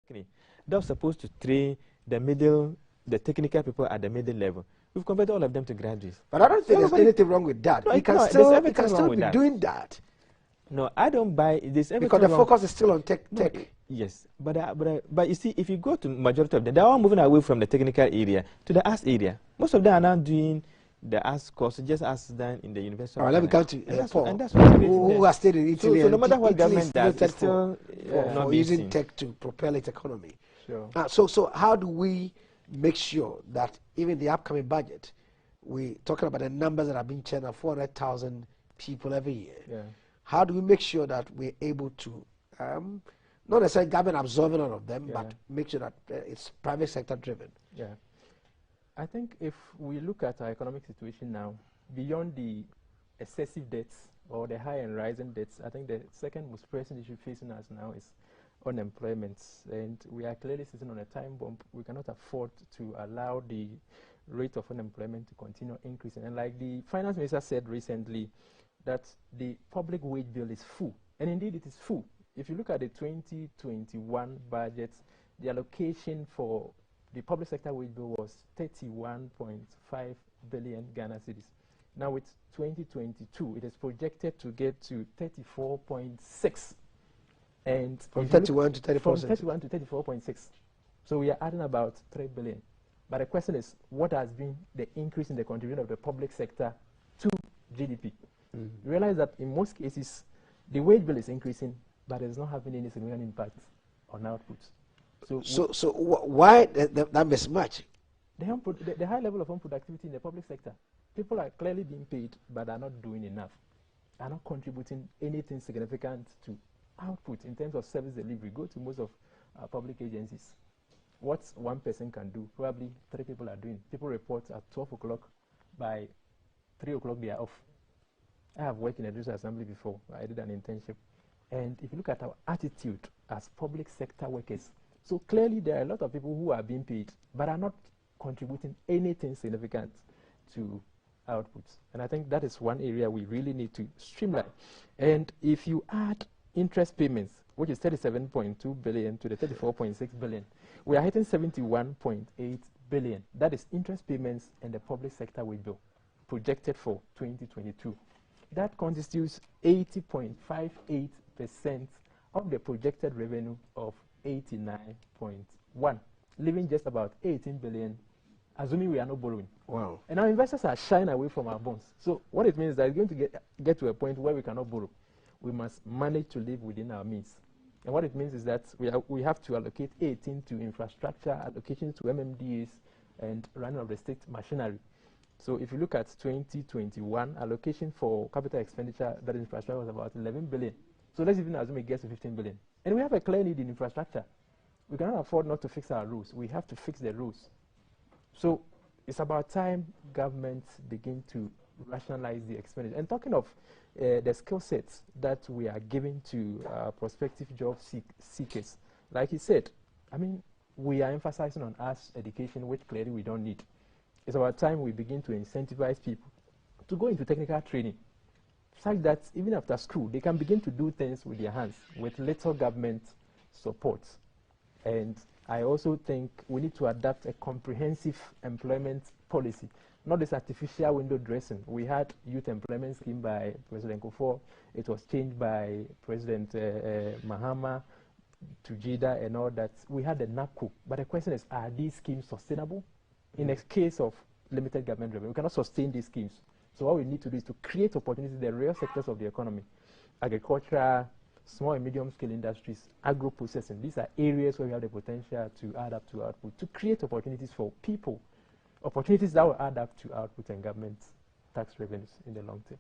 That was supposed to train the technical people at the middle level. We've converted all of them to graduates. But I don't think there's anything wrong with that. No, We can still be doing that. No, I don't buy this. Because the focus is still on tech. Yes, but you see, if you go to majority of them, they're all moving away from the technical area to the arts area. Most of them are now doing the arts course, just as done in the university. All right, let me come to Paul, and that's who has stayed in Italy. So no matter what government does, it's still for using tech to propel its economy. Sure. So how do we make sure that even the upcoming budget, we're talking about the numbers that are being churned out, 400,000 people every year. Yeah. How do we make sure that we're able to, not necessarily government absorbing all of them, but make sure that it's private sector driven? Yeah. I think if we look at our economic situation now, beyond the excessive debts or the high and rising debts, I think the second most pressing issue facing us now is unemployment. And we are clearly sitting on a time bomb. We cannot afford to allow the rate of unemployment to continue increasing. And like the finance minister said recently, that the public wage bill is full. And indeed it is full. If you look at the 2021 budget, the allocation for the public sector wage bill was 31.5 billion Ghana cedis. Now with 2022, it is projected to get to 34.6. And from 31 to 34. From 31 to 34.6. So we are adding about 3 billion. But the question is, what has been the increase in the contribution of the public sector to GDP? You realize that in most cases, the wage bill is increasing, but it's not having any significant impact on output. So why that mismatch? The high level of unproductivity in the public sector. People are clearly being paid, but are not doing enough, are not contributing anything significant to output in terms of service delivery. Go to most of public agencies. What one person can do, probably 3 people are doing. People report at 12 o'clock, by 3 o'clock they are off. I have worked in a district assembly before. I did an internship. And if you look at our attitude as public sector workers, so clearly there are a lot of people who are being paid, but are not contributing anything significant to outputs. And I think that is one area we really need to streamline. And if you add interest payments, which is 37.2 billion to the 34.6 billion, we are hitting 71.8 billion. That is interest payments and the public sector wage bill projected for 2022. That constitutes 80.58% of the projected revenue of 89.1, leaving just about 18 billion, assuming we are not borrowing. Wow. And our investors are shying away from our bonds. So what it means is that it's going to get to a point where we cannot borrow. We must manage to live within our means. And what it means is that we have to allocate 18 to infrastructure, allocations to MMDAs, and running of the state machinery. So if you look at 2021, allocation for capital expenditure, that infrastructure was about 11 billion. So let's even assume it gets to 15 billion. And we have a clear need in infrastructure. We cannot afford not to fix our roads. We have to fix the roads. So it's about time governments begin to rationalize the expenditure. And talking of the skill sets that we are giving to prospective job seekers, like he said, I mean, we are emphasizing on arts education, which clearly we don't need. It's about time we begin to incentivize people to go into technical training, such that even after school, they can begin to do things with their hands, with little government support. And I also think we need to adopt a comprehensive employment policy, not this artificial window dressing. We had youth employment scheme by President Ofori. It was changed by President Mahama to JIDA and all that. We had the NAPCO. But the question is, are these schemes sustainable? In a case of limited government revenue, we cannot sustain these schemes. So what we need to do is to create opportunities in the real sectors of the economy: agriculture, small and medium-scale industries, agro-processing. These are areas where we have the potential to add up to output, to create opportunities for people, opportunities that will add up to output and government tax revenues in the long term.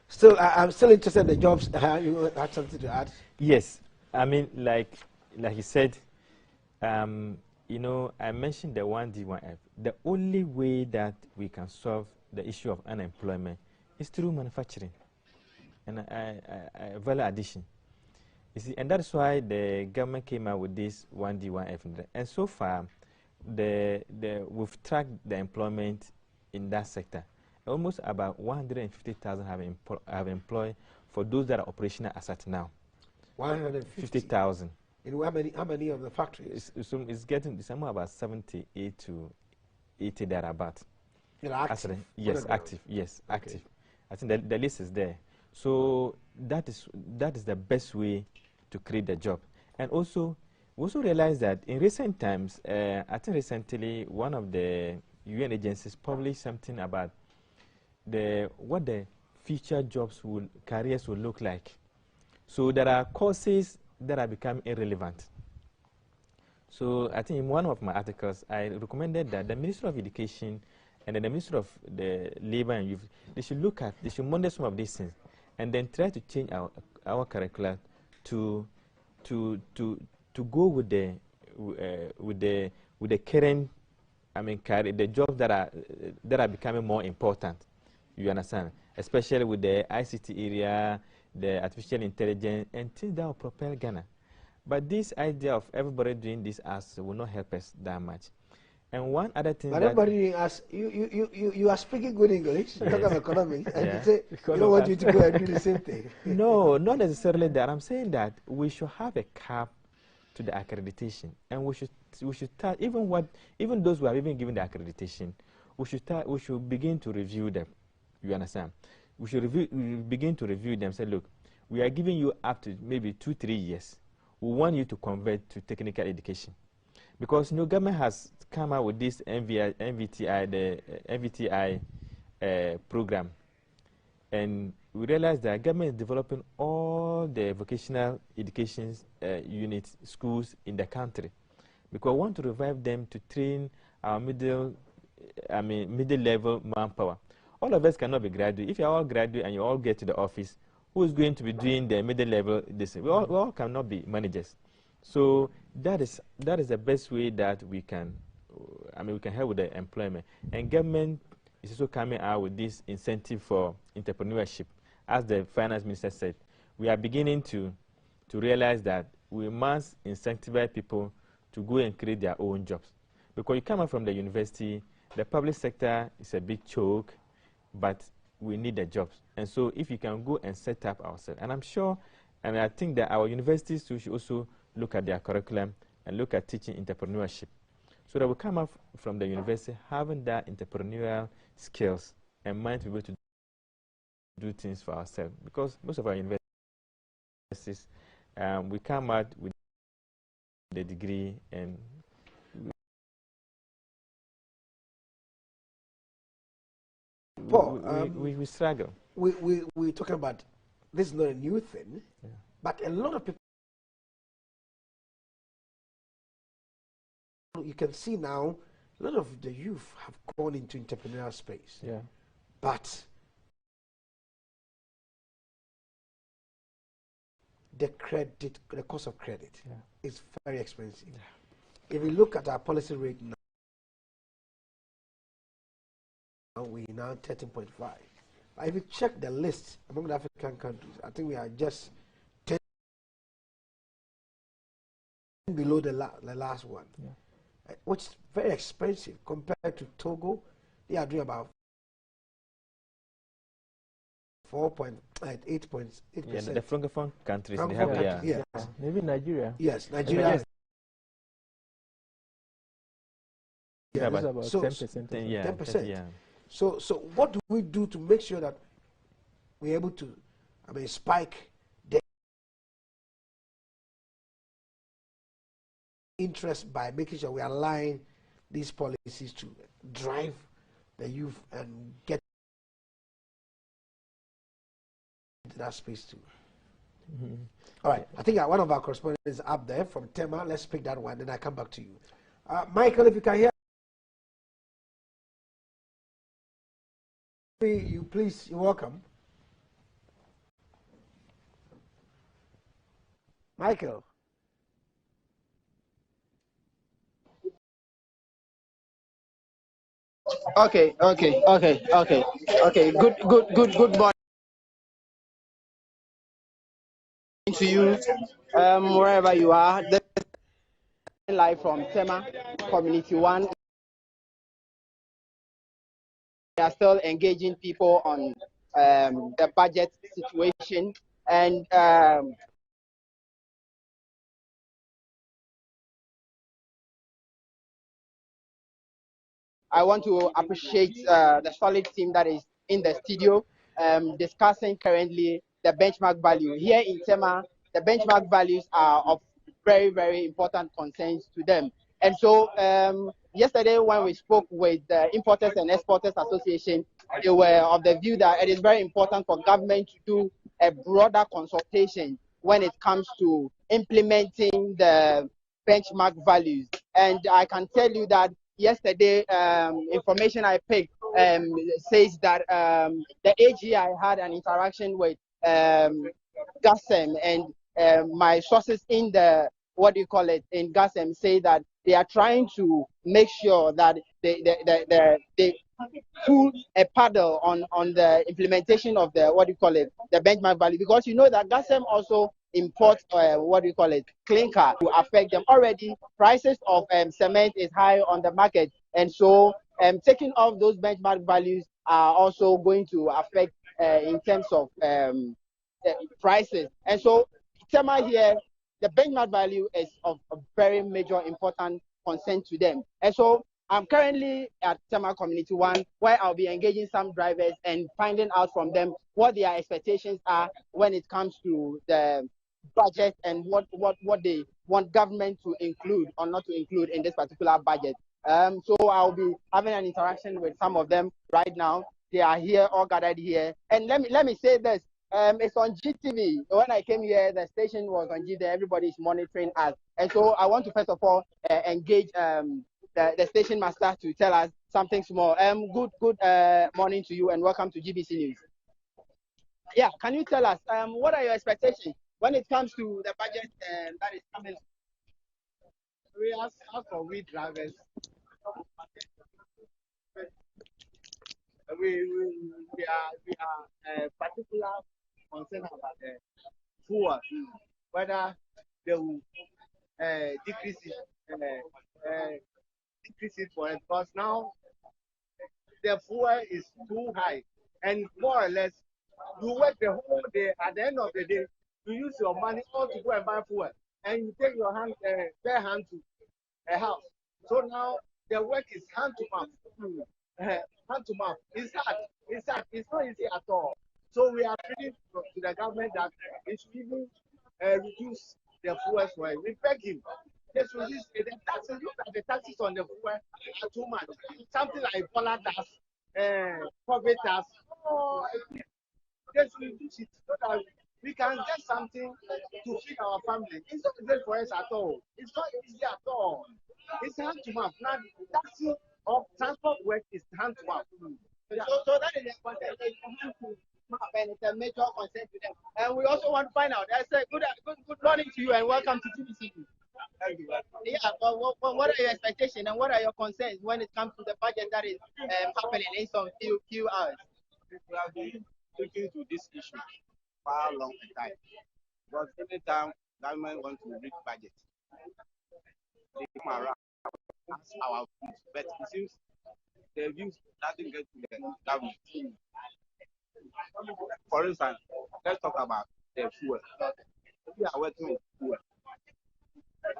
Still, I'm still interested in the jobs. You had something to add? Yes. I mean, like he said, you know, I mentioned the 1D, 1F. The only way that we can solve the issue of unemployment is through manufacturing and value addition. You see, and that's why the government came out with this 1D, 1F. And so far, we've tracked the employment in that sector. Almost about 150,000 have employed for those that are operational as at now. 150,000. In how many of the factories? It's getting somewhere about 78 to 80 thereabout. Active? Yes, active. Yes, okay. Active. I think the list is there. So that is the best way to create the job. And also, we also realize that in recent times, I think recently one of the UN agencies published something about what the future careers will look like. So there are courses that are becoming irrelevant. So I think in one of my articles, I recommended that the Ministry of Education and then the Ministry of the Labor and Youth, they should monitor some of these things, and then try to change our curricula to go with the current, the jobs that are becoming more important. You understand? Especially with the ICT area, the artificial intelligence, and things that will propel Ghana. But this idea of everybody doing this as will not help us that much. And one other thing but everybody as you are speaking good English, yes. Talk about economics, and you say you don't want you to go and do the same thing. No, not necessarily that. I'm saying that we should have a cap to the accreditation, and we should start even those who have even given the accreditation, we should begin to review them. You understand? We should begin to review them. Say, look, we are giving you up to maybe 2-3 years. We want you to convert to technical education, because new government has come out with this MVTI, the MVTI program, and we realize that government is developing all the vocational education units, schools in the country, because we want to revive them to train our middle level manpower. All of us cannot be graduate. If you are all graduate and you all get to the office, who is going to be doing the middle level? We all cannot be managers. So that is the best way that we can, we can help with the employment. And government is also coming out with this incentive for entrepreneurship. As the finance minister said, we are beginning to realize that we must incentivize people to go and create their own jobs. Because you come out from the university, the public sector is a big choke, but we need the jobs. And so if you can go and set up ourselves, and I'm sure, and I think that our universities too should also look at their curriculum and look at teaching entrepreneurship, so that we come up from the university having that entrepreneurial skills and mind to be able to do things for ourselves. Because most of our universities, we come out with the degree and Paul, we struggle. We're talking about, this is not a new thing, yeah. But a lot of people, you can see now, a lot of the youth have gone into entrepreneurial space. Yeah. But the cost of credit is very expensive. Yeah. If you look at our policy rate now, we're now 13.5. If you check the list among the African countries, I think we are just 10 below the last one, which is very expensive compared to Togo. They are doing about 8.8%. Yeah, the Francophone countries. Yes. Maybe Nigeria. Yes, Nigeria. Yeah, about 10%. 10%. Yeah. So what do we do to make sure that we're able to, spike the interest by making sure we align these policies to drive the youth and get into that space too? Mm-hmm. All right, I think one of our correspondents is up there from Tema. Let's pick that one, then I come back to you. Michael, if you can hear you, please, you're welcome. Michael. Okay. Good morning to you, wherever you are. Live from Tema, Community 1. We are still engaging people on the budget situation, and I want to appreciate the solid team that is in the studio discussing currently the benchmark value. Here in Tema, the benchmark values are of very, very important concerns to them. And so yesterday when we spoke with the Importers and Exporters Association, they were of the view that it is very important for government to do a broader consultation when it comes to implementing the benchmark values. And I can tell you that yesterday, information I picked says that the AGI had an interaction with GASEM, and my sources in the in GASEM say that they are trying to make sure that they pull a paddle on the implementation of the the benchmark value, because you know that GASEM also import clinker to affect them. Already prices of cement is high on the market, and so taking off those benchmark values are also going to affect in terms of prices. And so Tema here, the benchmark value is of a very major important concern to them. And so I'm currently at Tema Community 1, where I'll be engaging some drivers and finding out from them what their expectations are when it comes to the budget and what they want government to include or not to include in this particular budget. So I'll be having an interaction with some of them right now. They are here, all gathered here. And let me say this. It's on GTV. When I came here, the station was on GTV. Everybody is monitoring us. And so I want to first of all engage the station master to tell us something small. Good morning to you and welcome to GBC News. Yeah, can you tell us what are your expectations when it comes to the budget that is coming? We ask for we drivers. We are particular concerned about the fuel, whether they will decrease it for it, because now the fuel is too high, and more or less you work the whole day. At the end of the day, you use your money all to go and buy fuel, and you take your bare hand to a house. So now the work is hand to mouth. Hand to mouth. It's hard. It's hard. It's not easy at all. So we are pleading to the government that it should even reduce the fuel oil. We beg him. Let's reduce the taxes. Look at the taxes on the fuel are too much. Something like polar tax, COVID tax. Let's reduce it so that we can get something to feed our family. It's not easy for us at all. It's not easy at all. It's hand to mouth. Now, taxi or transport work is hand to mouth. So that is a concern. And it's a major concern to them. And we also want to find out. I say good morning to you and welcome to GBC. Thank you. Yeah, but what are your expectations and what are your concerns when it comes to the budget that is happening in some few hours? We have been looking to this issue for a long time. But every time government wants to reach budget, they come around as our views. But it seems the views doesn't get to the government. For instance, let's talk about the fuel. We are working with fuel.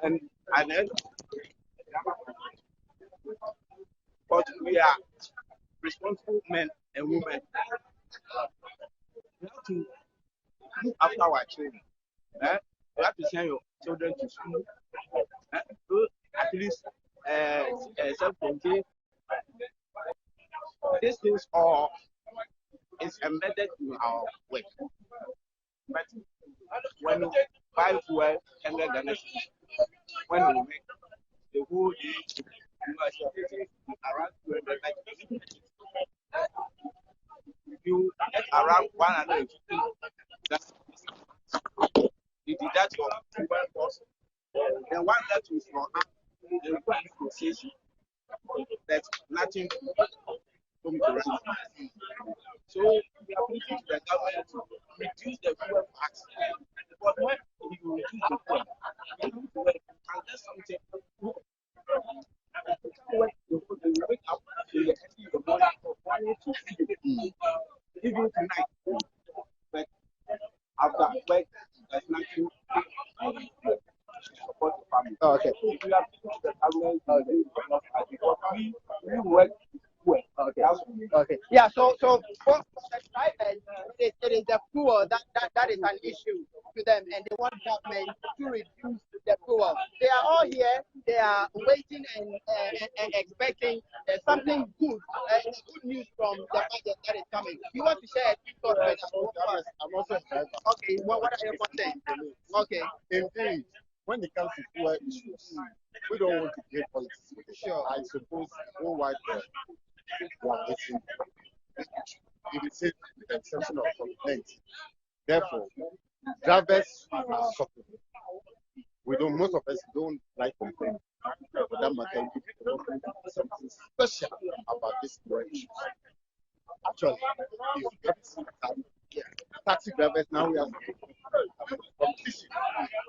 And then, but we are responsible men and women. We have to look after our children. You have to send your children to school. So at least self-contained. These things all is embedded in our work. But when you buy fuel, and when we make the whole day, you are getting around 200. You get around 150. That's you deduct your fuel cost. The one that is for the negotiation, that's nothing from the rest. So we are looking to the government to reduce the fuel tax. But when you reduce the fuel, you can get something. You wake up to the morning to feed even tonight. But after work, there's nothing to support the family. Oh, okay. If you are looking to the government, because we you work well. Okay. Okay. Yeah. So for the drivers, it is the fuel that is an issue to them, and they want government to reduce the fuel. They are all here. They are waiting and expecting something good, good news from the budget that is coming. You want to share a thought with us? I'm also a driver. Okay. What are your concerns? Okay. Indeed, when it comes to fuel issues, we don't want to create politics with it. Sure. I suppose the whole wide world are facing this issue. It is it with the exception of COVID-19. Therefore, drivers are suffering. Most of us don't like complaining. For that matter, we don't think something special about this issue. Actually, if you have seen taxi drivers now, we have competition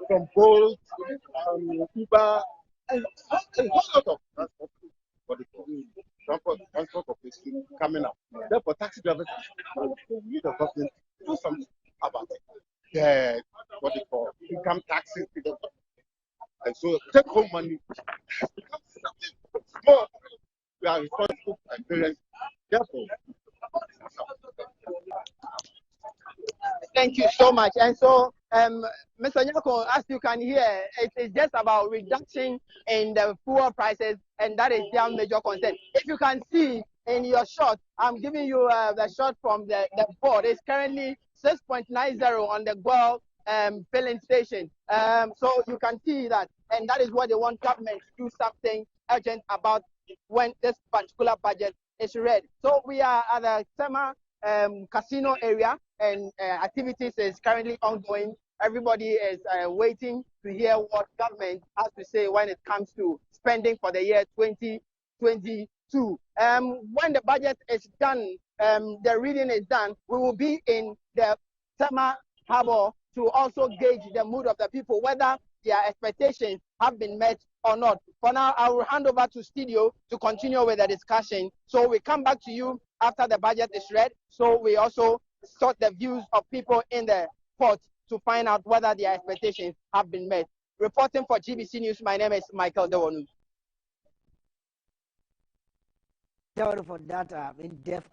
from Bolt, Uber, and a whole lot of transport competition coming up. Therefore, taxi drivers need the government to do something about it. Yeah, what they call income taxes. And so take home money has become something small. We are responsible for parents. Therefore, Thank you so much. And so, Mr. Nyako, as you can hear, it is just about reduction in the fuel prices, and that is their major concern. If you can see in your shot, I'm giving you the shot from the board. It's currently 6.90 on the Guel filling station. So you can see that, and that is what they want government to do something urgent about when this particular budget is read. So we are at the Tema casino area, and activities is currently ongoing. Everybody is waiting to hear what government has to say when it comes to spending for the year 2022. When the budget is done, the reading is done, we will be in the Tema Harbor to also gauge the mood of the people, whether their expectations have been met or not. For now, I will hand over to studio to continue with the discussion. So we come back to you after the budget is read. So we also sought the views of people in the port to find out whether their expectations have been met. Reporting for GBC News, my name is Michael Dewonu. For that in-depth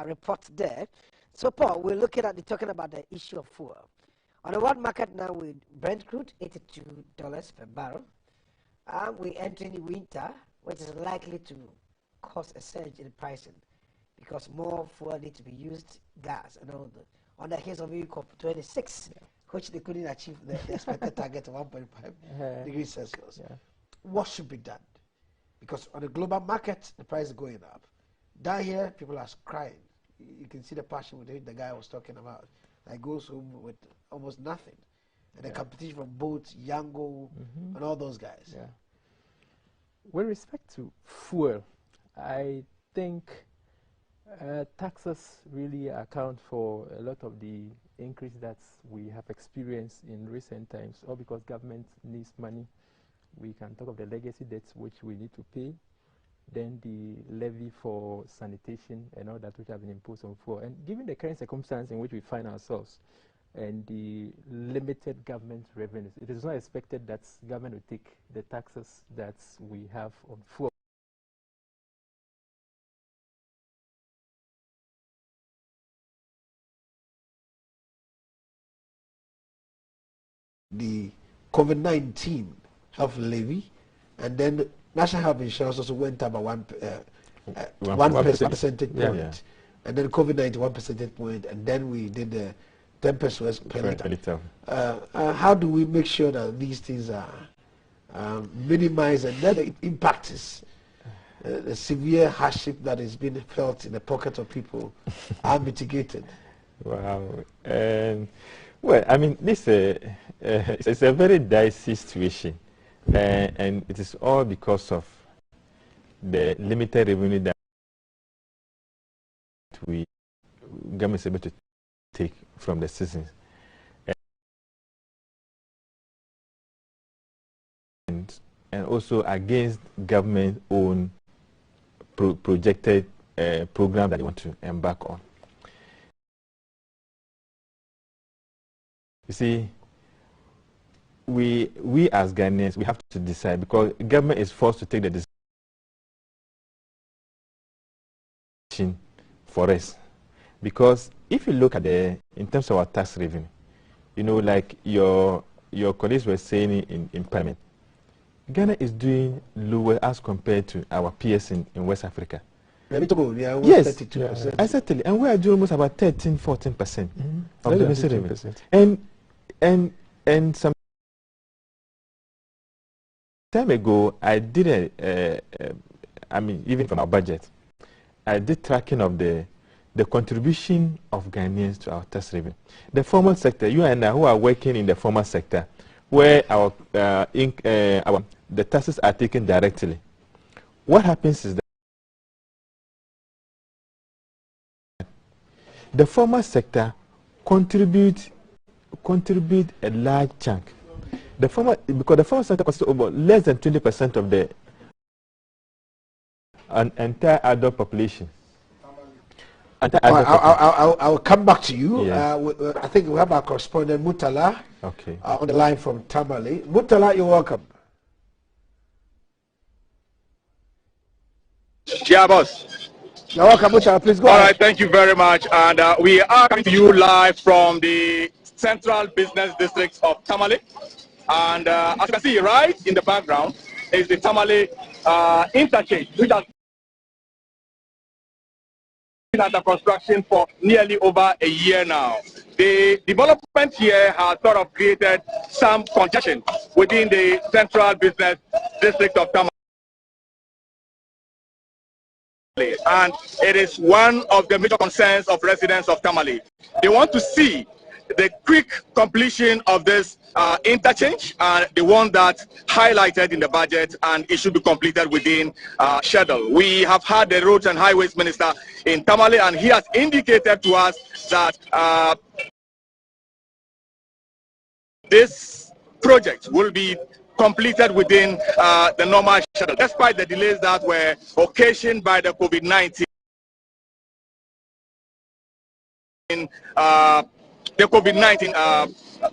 report there. So, Paul, we're looking at talking about the issue of fuel. On the world market now, with Brent crude, $82 per barrel. We enter the winter, which is likely to cause a surge in pricing because more fuel needs to be used, gas, and all that. On the case of COP26, which they couldn't achieve the expected target of 1.5 degrees Celsius. What should be done? Because on the global market, the price is going up. Down here, people are crying. You can see the passion with which the guy was talking about. Like goes home with almost nothing. And the competition from boats, Yango, and all those guys. With respect to fuel, I think taxes really account for a lot of the increase that we have experienced in recent times, all because government needs money. We can talk of the legacy debts which we need to pay, then the levy for sanitation and all that which have been imposed on fuel. And given the current circumstance in which we find ourselves and the limited government revenues, it is not expected that government will take the taxes that we have on fuel. The COVID-19 health levy, and then national health insurance also went up by 1 percentage point, and then COVID-19 1 percentage point, and then we did the 10 pesos per liter. How do we make sure that these things are minimized, and then it impacts the severe hardship that is being felt in the pocket of people are mitigated? Wow. Well, I mean, this it's a very dicey situation, and it is all because of the limited revenue that we government is able to take from the citizens, and also against government own projected program that they want to embark on. You see, we as Ghanaians, we have to decide, because government is forced to take the decision for us, because if you look at in terms of our tax revenue, you know, like your colleagues were saying in Parliament, Ghana is doing lower as compared to our peers in West Africa. Yes, exactly, and we are doing almost about 13-14% of domestic revenue. And some time ago, I did I mean, even from our budget, I did tracking of the contribution of Ghanaians to our tax revenue. The formal sector, you and I who are working in the formal sector, where the taxes are taken directly. What happens is that the formal sector contribute a large chunk. Because the formal sector consists of about less than 20% of the entire adult population. I'll come back to you. Yeah. I think we have our correspondent Mutala on the line from Tamale. Mutala, you're welcome. Yeah, boss. You're welcome, Mutala. Please go ahead. All right, thank you very much. And we are coming to you live from the Central Business District of Tamale. And as you can see, right in the background is the Tamale interchange, which has been under construction for nearly over a year now. The development here has sort of created some congestion within the Central Business District of Tamale. And it is one of the major concerns of residents of Tamale. They want to see the quick completion of this interchange, and the one that highlighted in the budget, and it should be completed within schedule. We have had the Roads and Highways Minister in Tamale, and he has indicated to us that this project will be completed within the normal schedule, despite the delays that were occasioned by the COVID-19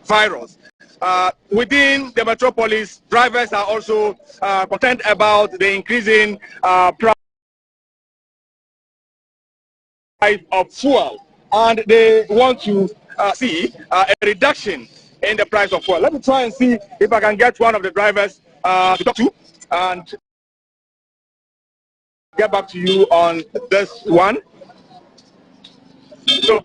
virus. Within the metropolis, drivers are also concerned about the increasing price of fuel, and they want to see a reduction in the price of fuel. Let me try and see if I can get one of the drivers to talk to and get back to you on this one. So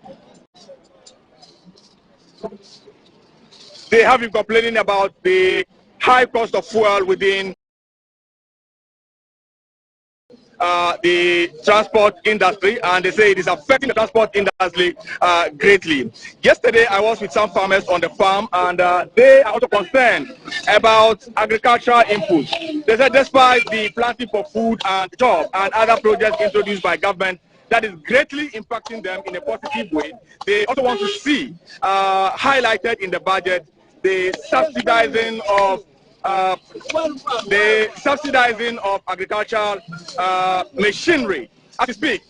they have been complaining about the high cost of fuel within the transport industry, and they say it is affecting the transport industry greatly. Yesterday, I was with some farmers on the farm, and they are also concerned about agricultural inputs. They said despite the planting for food and job and other projects introduced by government, that is greatly impacting them in a positive way. They also want to see highlighted in the budget the subsidizing of agricultural machinery. As we speak,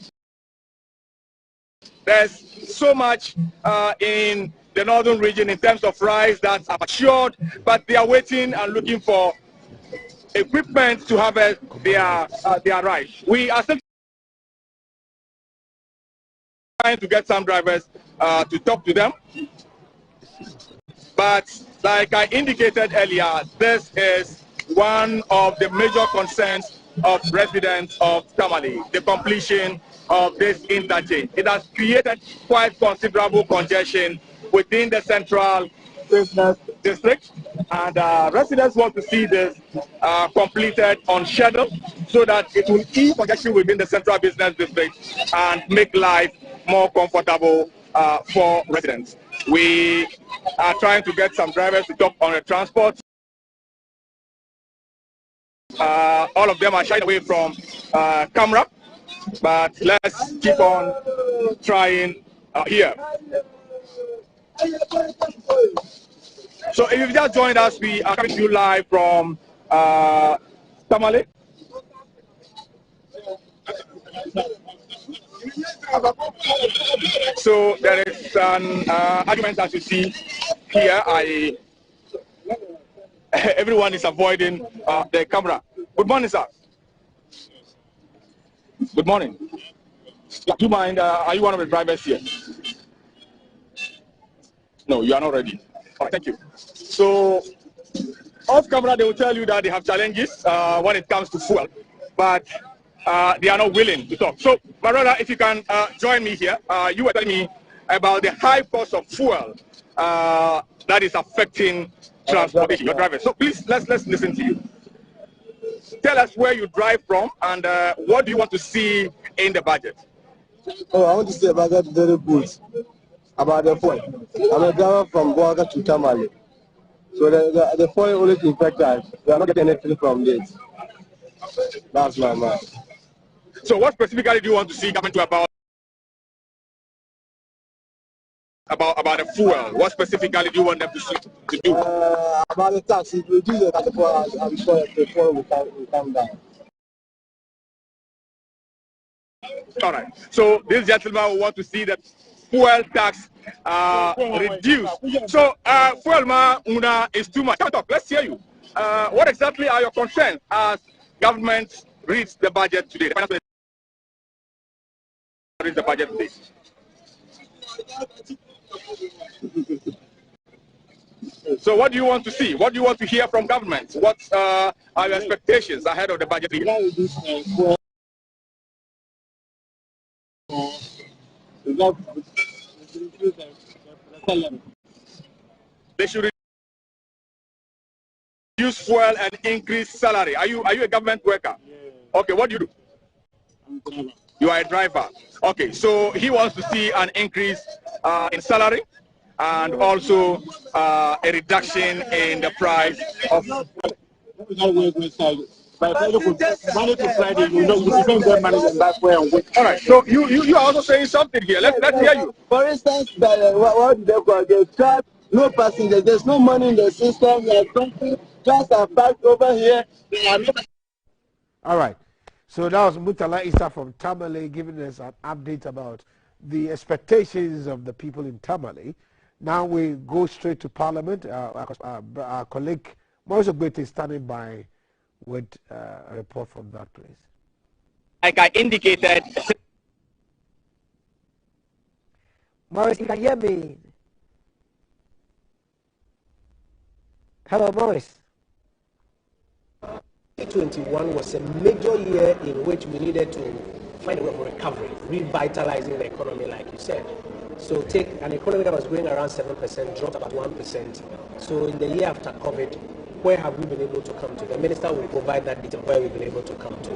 there's so much in the northern region in terms of rice that's matured, but they are waiting and looking for equipment to harvest their rice. We are still trying to get some drivers to talk to them, but like I indicated earlier, this is one of the major concerns of residents of Tamale, the completion of this interchange. It has created quite considerable congestion within the Central Business District, and residents want to see this completed on schedule so that it will ease congestion within the Central Business District and make life more comfortable for residents. We are trying to get some drivers to talk on the transport. All of them are shying away from camera, but let's keep on trying here. So if you've just joined us, we are coming to you live from Tamale. So there is an argument, as you see here. Everyone is avoiding the camera. Good morning, sir. Good morning. Do you mind? Are you one of the drivers here? No, you are not ready. All right, thank you. So, off camera, they will tell you that they have challenges when it comes to fuel, but they are not willing to talk. So, my brother, if you can join me here, you were telling me about the high cost of fuel that is affecting transportation, your drivers. So, please, let's listen to you. Tell us where you drive from and what do you want to see in the budget? Oh, I want to say about that very good about the fuel. I'm a driver from Yeboah to Tamale. So the fuel only affects us. We are not getting anything from this. That's my mind. So what specifically do you want to see coming to about the fuel? What specifically do you want them to do? About the tax, if we do the tax, I'm sure the fuel will come down. All right. So this gentleman will want to see the fuel tax reduced. So fuel una is too much. Let's hear you. What exactly are your concerns as government reads the budget today? Reads the budget today. So what do you want to see? What do you want to hear from government? What are your expectations ahead of the budget? They should reduce fuel and increase salary. Are you a government worker? Yeah. Okay, what do you do? You are a driver. Okay, so he wants to see an increase in salary and also a reduction in the price of. By Monday to Friday, you don't get money and back where and wait. All right, so you are also saying something here. Let's hear you. For instance, what do they call the truck? No passengers. There's no money in the system. Just are parked over here. All right. So that was Mutala Issa from Tamale giving us an update about the expectations of the people in Tamale. Now we go straight to Parliament. Our colleague Maurice Ogbete is standing by with a report from that place. Like I indicated. Maurice, you can hear me? Hello, Maurice. 2021 was a major year in which we needed to find a way of recovery, revitalizing the economy, like you said. So take an economy that was growing around 7%, dropped about 1%. So in the year after COVID, where have we been able to come to? The minister will provide that data where we've been able to come to.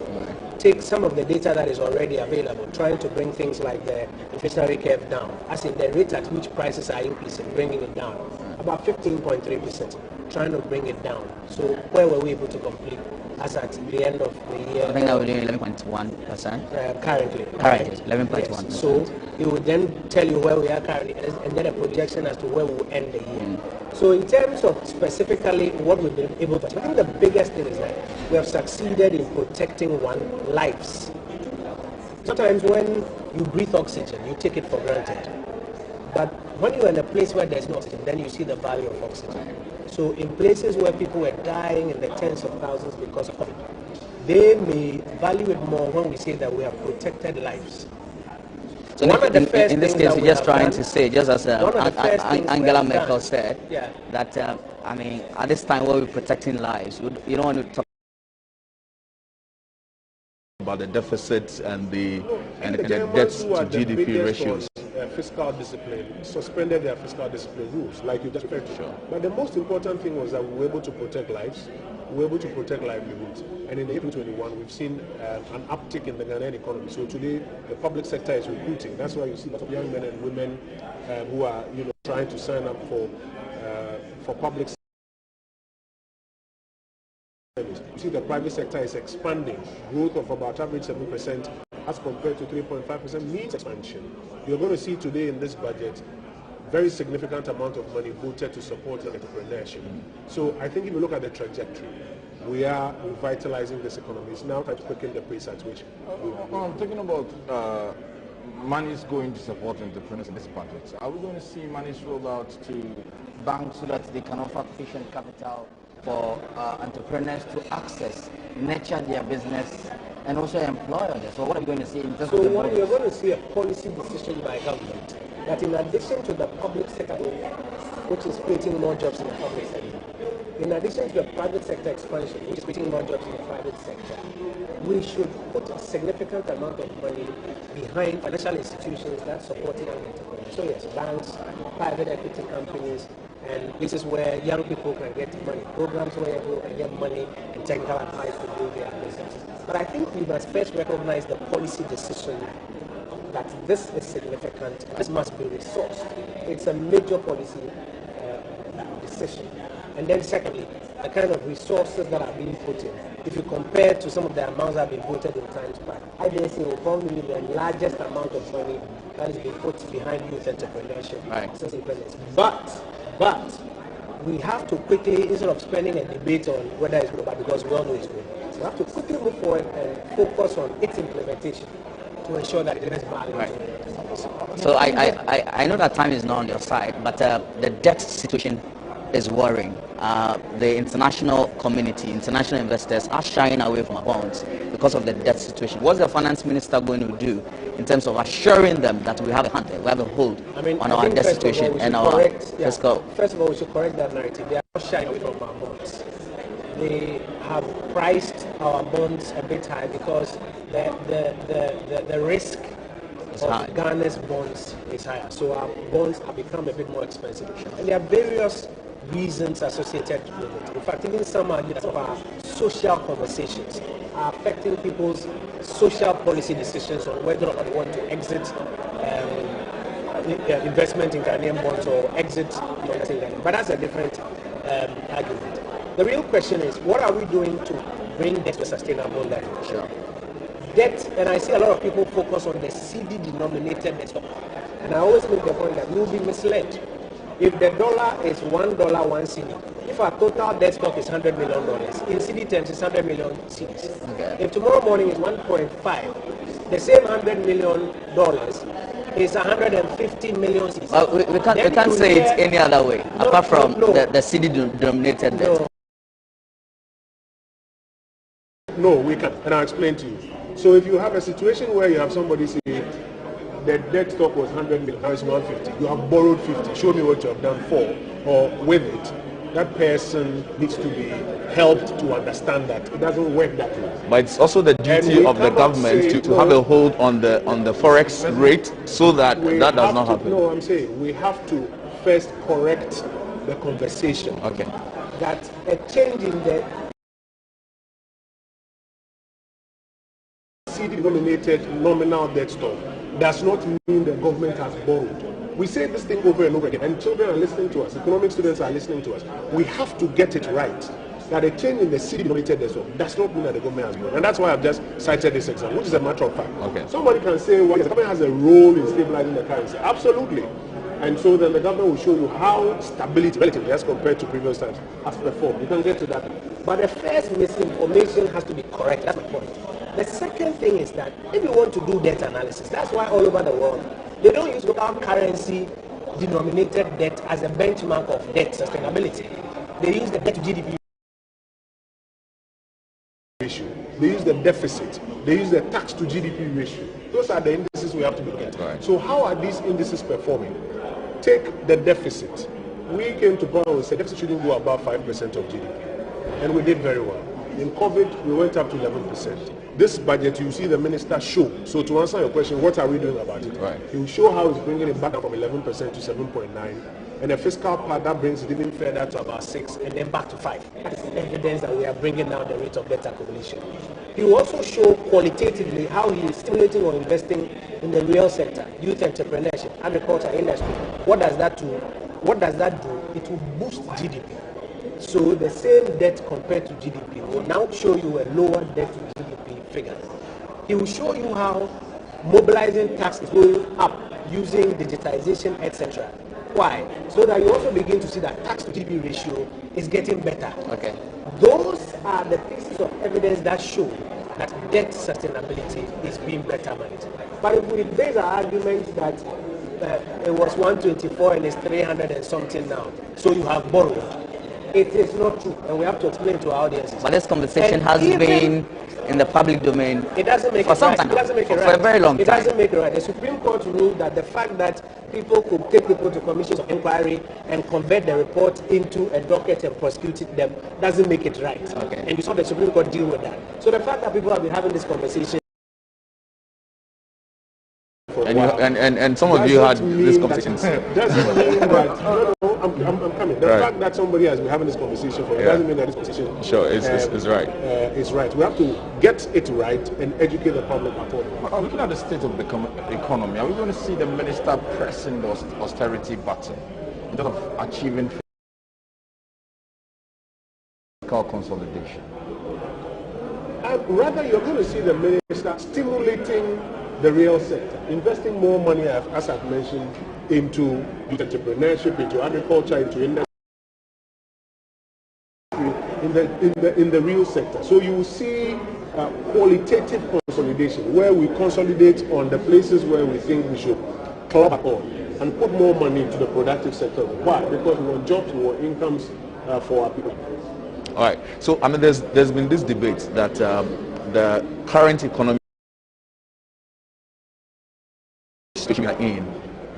Take some of the data that is already available, trying to bring things like the inflationary curve down, as in the rate at which prices are increasing, bringing it down, about 15.3%, trying to bring it down. So where were we able to complete? As at the end of the year, I think that we're doing 11.1%. Currently, 11.1%. Yes. So it would then tell you where we are currently, and then a projection as to where we will end the year. So in terms of specifically what we've been able to, I think the biggest thing is that we have succeeded in protecting lives. Sometimes when you breathe oxygen, you take it for granted. But when you're in a place where there's no oxygen, then you see the value of oxygen. So in places where people were dying in the tens of thousands because of it, they may value it more when we say that we have protected lives. So in this case, you're just trying to say, just as Angela Merkel said, that, I mean, at this time where we're protecting lives, you don't want to talk about the deficits and the debt to GDP ratios. Fiscal discipline, suspended their fiscal discipline rules, like you just said. Sure. But the most important thing was that we were able to protect lives, we were able to protect livelihoods. And in April 2021, we've seen an uptick in the Ghanaian economy. So today, the public sector is recruiting. That's why you see lots of young men and women who are, trying to sign up for public service. You see the private sector is expanding, growth of about average 7%. As compared to 3.5% means expansion. You're going to see today in this budget very significant amount of money voted to support entrepreneurship. So I think if you look at the trajectory, we are revitalizing this economy. It's now time to quicken the pace at which I'm talking about money is going to support entrepreneurs in this budget. Are we going to see money rolled out to banks so that they can offer patient capital for entrepreneurs to access, nurture their business and also employer. So what are we going to see in terms so of the one, you're going to see a policy decision by government that in addition to the public sector, which is creating more jobs in the public sector, in addition to the private sector expansion, which is creating more jobs in the private sector, we should put a significant amount of money behind financial institutions that support young entrepreneurs. So yes, banks, private equity companies, and places where young people can get money, programs where people can get money and technical advice to do their business. But I think we must first recognize the policy decision that this is significant, this must be resourced. It's a major policy decision. And then secondly, the kind of resources that are being put in. If you compare to some of the amounts that have been voted in times past, I dare say will probably be the largest amount of money that is being put behind youth entrepreneurship. Right. But we have to quickly, instead of spending a debate on whether it's good, because we all know it's good, we have to quickly move forward and focus on its implementation to ensure that it is valid. Right. So I know that time is not on your side, but the debt situation is worrying. The international community, international investors are shying away from our bonds because of the debt situation. What's the finance minister going to do in terms of assuring them that we have a hand, we have a hold on our debt situation and our fiscal? First of all, we should correct that narrative. They are not shying away from our bonds. They have priced our bonds a bit high because the risk of Ghana's bonds is higher. So our bonds have become a bit more expensive. And there are various reasons associated with it. In fact, even some of our social conversations are affecting people's social policy decisions on whether or not they want to exit investment in Ghanaian bonds or exit investing in Ghanaian. But that's a different argument. The real question is, what are we doing to bring debt to a sustainable level? Sure. Debt, and I see a lot of people focus on the CD-denominated debt stock. And I always make the point that you'll be misled. If the dollar is $1 one CD, if our total debt stock is $100 million, in CD terms it's 100 million CDs. Okay. If tomorrow morning is 1.5, the same $100 million is 150 million CDs. Well, we can't say it any other way, apart from the CD-denominated debt. No, we can't, and I'll explain to you. So if you have a situation where you have somebody say, the debt stock was 100 million, now it's 150. You have borrowed 50. Show me what you have done for or with it. That person needs to be helped to understand that it doesn't work that way. But it's also the duty of the government to have a hold on the forex rate so that that does not happen. No, I'm saying we have to first correct the conversation. Okay. That a change in the CD-denominated nominal debt stock does not mean the government has borrowed. We say this thing over and over again, and children are listening to us, economic students are listening to us. We have to get it right. That a change in the CD-denominated debt stock does not mean that the government has borrowed. And that's why I've just cited this example, which is a matter of fact. Okay. Somebody can say, well, the government has a role in stabilizing the currency. Absolutely. And so then the government will show you how stability, relatively as compared to previous times, has performed. You can get to that. But the first misinformation has to be correct. That's my point. The second thing is that if you want to do debt analysis, that's why all over the world, they don't use local currency denominated debt as a benchmark of debt sustainability. They use the debt to GDP ratio. They use the deficit. They use the tax to GDP ratio. Those are the indices we have to look at. Right. So how are these indices performing? Take the deficit. We came to power and said deficit shouldn't go above 5% of GDP. And we did very well. In COVID, we went up to 11%. This budget, you see the minister show. So to answer your question, what are we doing about it? Right. He will show how he's bringing it back from 11% to 7.9. And the fiscal part, that brings it even further to about 6 and then back to 5. That's evidence that we are bringing down the rate of debt accumulation. He will also show qualitatively how he is stimulating or investing in the real sector, youth entrepreneurship, agriculture, industry. What does that do? It will boost GDP. So the same debt compared to GDP will now show you a lower debt to GDP figure. He will show you how mobilizing tax is going up using digitization, etc. Why? So that you also begin to see that tax to GDP ratio is getting better. Okay. Those are the pieces of evidence that show that debt sustainability is being better managed. But if we base our argument that it was 124 and it's 300 and something now, so you have borrowed, it is not true, and we have to explain to our audiences. But this conversation has been in the public domain. It doesn't make for it some right. time, It doesn't make it right. for a very long time. It doesn't make it right. The Supreme Court ruled that the fact that people could take people to commissions of inquiry and convert the report into a docket and prosecute them doesn't make it right. Okay. And you saw the Supreme Court deal with that. So the fact that people have been having this conversation. And some of you had this conversation. Doesn't mean that. No, I'm coming. The fact that somebody has been having this conversation for doesn't mean that this conversation is right. Is right. We have to get it right and educate the public accordingly. Looking at the state of the economy, are we going to see the minister pressing the austerity button in terms of achieving fiscal consolidation? Rather, you're going to see the minister stimulating the real sector, investing more money, as I've mentioned, into entrepreneurship, into agriculture, into industry, in the real sector. So you will see qualitative consolidation, where we consolidate on the places where we think we should club on and put more money into the productive sector. Why? Because we want jobs, we want incomes for our people. All right. So I mean, there's been this debate that the current economy situation we are in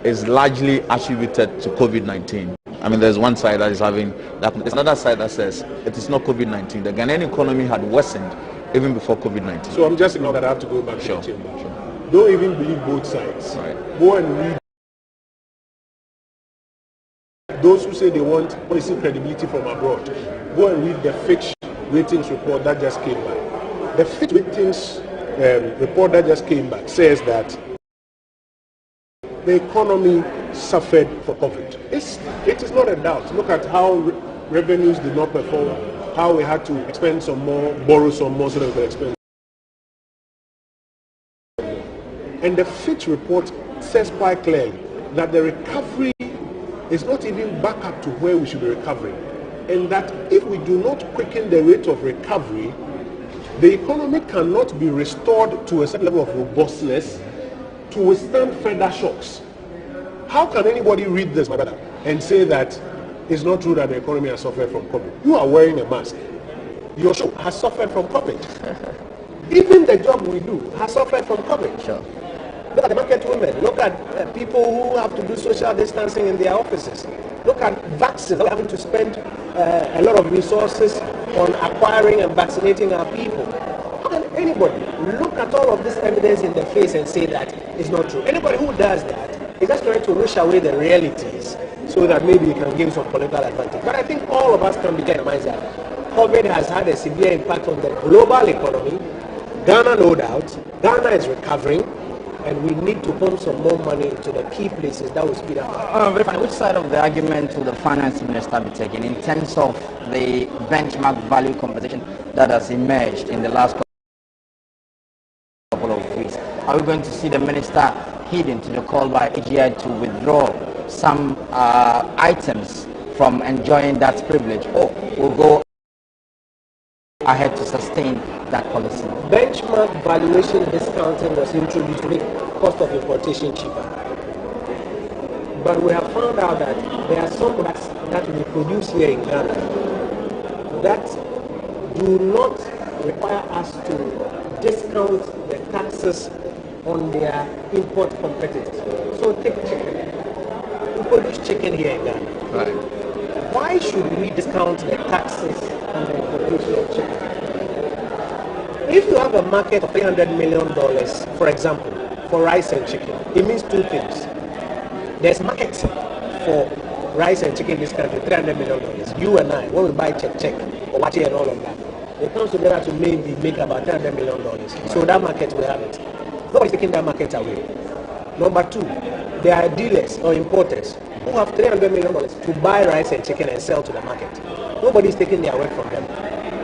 is largely attributed to COVID-19. I mean, there's one side that is having that. There's another side that says it is not COVID-19. The Ghanaian economy had worsened even before COVID-19. So I'm just saying that I have to go back to the chamber. Don't even believe both sides. Right. Go and read. Those who say they want policy credibility from abroad, go and read the Fitch ratings report that just came back. The Fitch ratings report that just came back says that the economy suffered for COVID. It is not a doubt. Look at how revenues did not perform, how we had to expend some more, borrow some more so that we could expend. And the Fitch report says quite clearly that the recovery is not even back up to where we should be recovering. And that if we do not quicken the rate of recovery, the economy cannot be restored to a certain level of robustness to withstand further shocks. How can anybody read this, my brother, and say that it's not true that the economy has suffered from COVID? You are wearing a mask. Your show has suffered from COVID. Even the job we do has suffered from COVID. Sure. Look at the market women. Look at people who have to do social distancing in their offices. Look at vaccines. We're having to spend a lot of resources on acquiring and vaccinating our people. How can anybody look at all of this evidence in the face and say that it's not true? Anybody who does that is just trying to wish away the realities so that maybe he can gain some political advantage. But I think all of us can be in mind that COVID has had a severe impact on the global economy. Ghana, no doubt. Ghana is recovering, and we need to pump some more money into the key places that will speed up. Which side of the argument will the finance minister be taking in terms of the benchmark value conversation that has emerged in the last couple of weeks? Are we going to see the minister heeding to the call by AGI to withdraw some items from enjoying that privilege, or will go ahead to sustain that policy? Benchmark valuation discounting was introduced to make cost of importation cheaper. But we have found out that there are some products that we produce here in Ghana that do not require us to discount the taxes on their import competitors. So take chicken. We produce chicken here in Ghana. Right. Why should we discount the taxes on the importation of chicken? If you have a market of $300 million, for example, for rice and chicken, it means two things. There's market for rice and chicken in this country, $300 million. You and I, when we buy check, or watch and all of that, it comes together to maybe make about $300 million. So that market will have it. Nobody's taking that market away. Number two, there are dealers or importers who have $300 million to buy rice and chicken and sell to the market. Nobody's taking their work from them.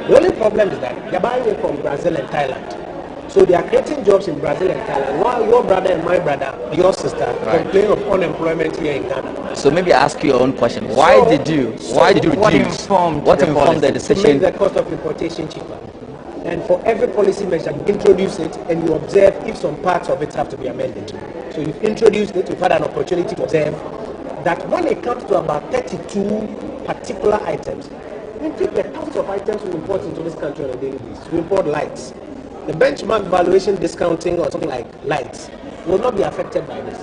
The only problem is that they're buying it from Brazil and Thailand. So they are creating jobs in Brazil and Thailand, while your brother and my brother, your sister, complain of unemployment here in Ghana. So maybe ask your own question. Why did you reduce? What informed the decision? To make the cost of importation cheaper. And for every policy measure, you introduce it and you observe if some parts of it have to be amended. So you've introduced it, you've had an opportunity to observe that when it comes to about 32 particular items, we take the thousands of items we import into this country on a daily basis. We import lights, the benchmark valuation discounting or something like lights will not be affected by this.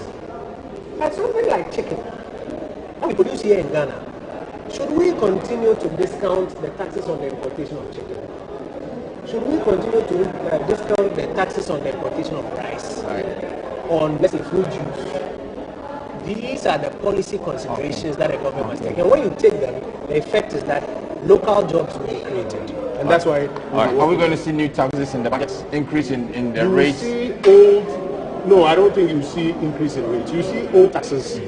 But something like chicken, that we produce here in Ghana, should we continue to discount the taxes on the importation of chicken? Should we continue to discount the taxes on the importation of rice, on, let's say, fruit juice? These are the policy considerations that the government must take. And when you take them, the effect is that local jobs will be created. And that's why... Are we going to see new taxes in the budget, increase in the rates? See old... No, I don't think you see increase in rates. You see old taxes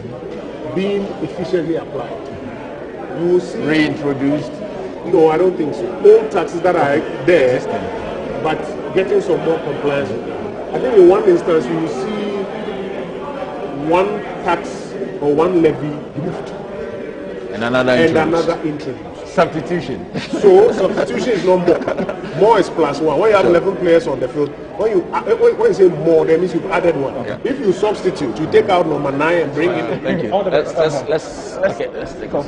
being efficiently applied. You will see... Reintroduced? No, I don't think so. Old taxes that are there, but getting some more compliance with them. I think in one instance, you will see one tax or one levy removed and another introduced. Substitution. So substitution is not more. More is plus one. When you have 11 players on the field, when you say more, that means you've added one. If you substitute, you take out number 9 and bring in. Thank you. Let's take off.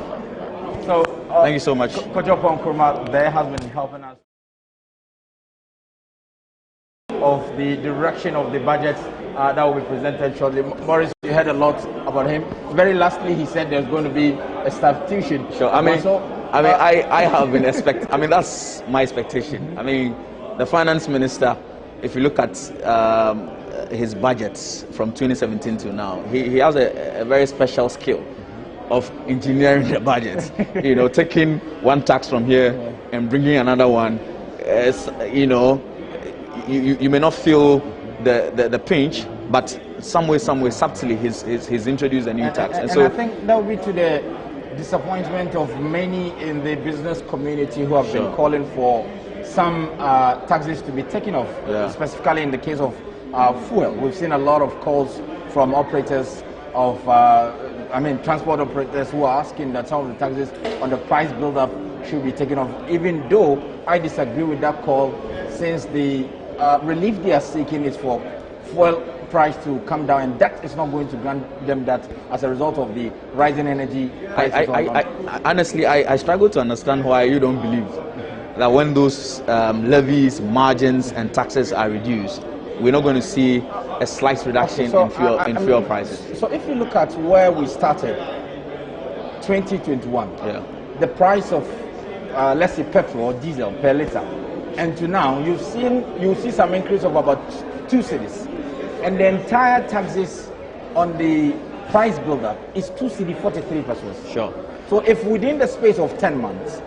So thank you so much. Kojopon Nkrumah there has been helping us of the direction of the budget that will be presented shortly. Maurice, you heard a lot about him. Very lastly, he said there's going to be a substitution. Sure. I have been expecting. I mean, that's my expectation. I mean, the finance minister, if you look at his budgets from 2017 to now, he has a very special skill of engineering the budget. You know, taking one tax from here and bringing another one. You know, you may not feel the pinch, but some way, subtly, he's introduced a new tax. And so I think that will be to the disappointment of many in the business community who have been calling for some taxes to be taken off, specifically in the case of fuel. We've seen a lot of calls from operators of, transport operators who are asking that some of the taxes on the price build-up should be taken off, even though I disagree with that call, since the relief they are seeking is for fuel price to come down, and that is not going to grant them that as a result of the rising energy prices. Honestly, I struggle to understand why you don't believe that when those levies, margins, and taxes are reduced, we're not going to see a slight reduction in fuel prices. So if you look at where we started, 2021, the price of, let's say, petrol or diesel per liter, and to now, you'll see some increase of about 2 cedis. And the entire taxes on the price buildup is 2 cedi 43 pesos. Sure. So if within the space of 10 months,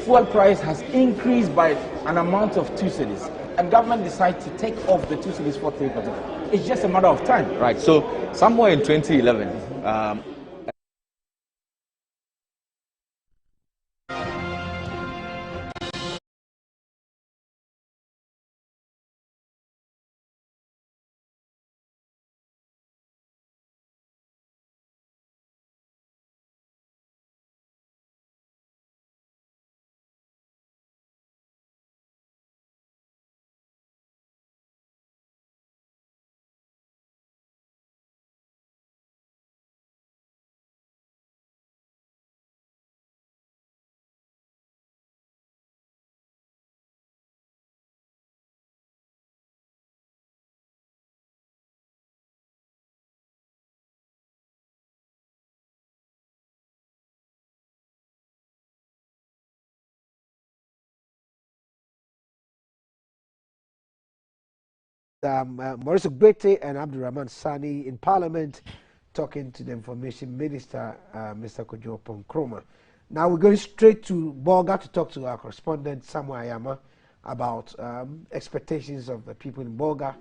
fuel price has increased by an amount of 2 cedis, and government decides to take off the 2 cedis 43 pesos, it's just a matter of time. Right. So somewhere in 2011, Maurice Ogbete and Abdurrahman Sani in Parliament talking to the Information Minister, Mr. Kojopon Nkrumah. Now we're going straight to Bolga to talk to our correspondent, Samuel Ayama, about expectations of the people in Bolga.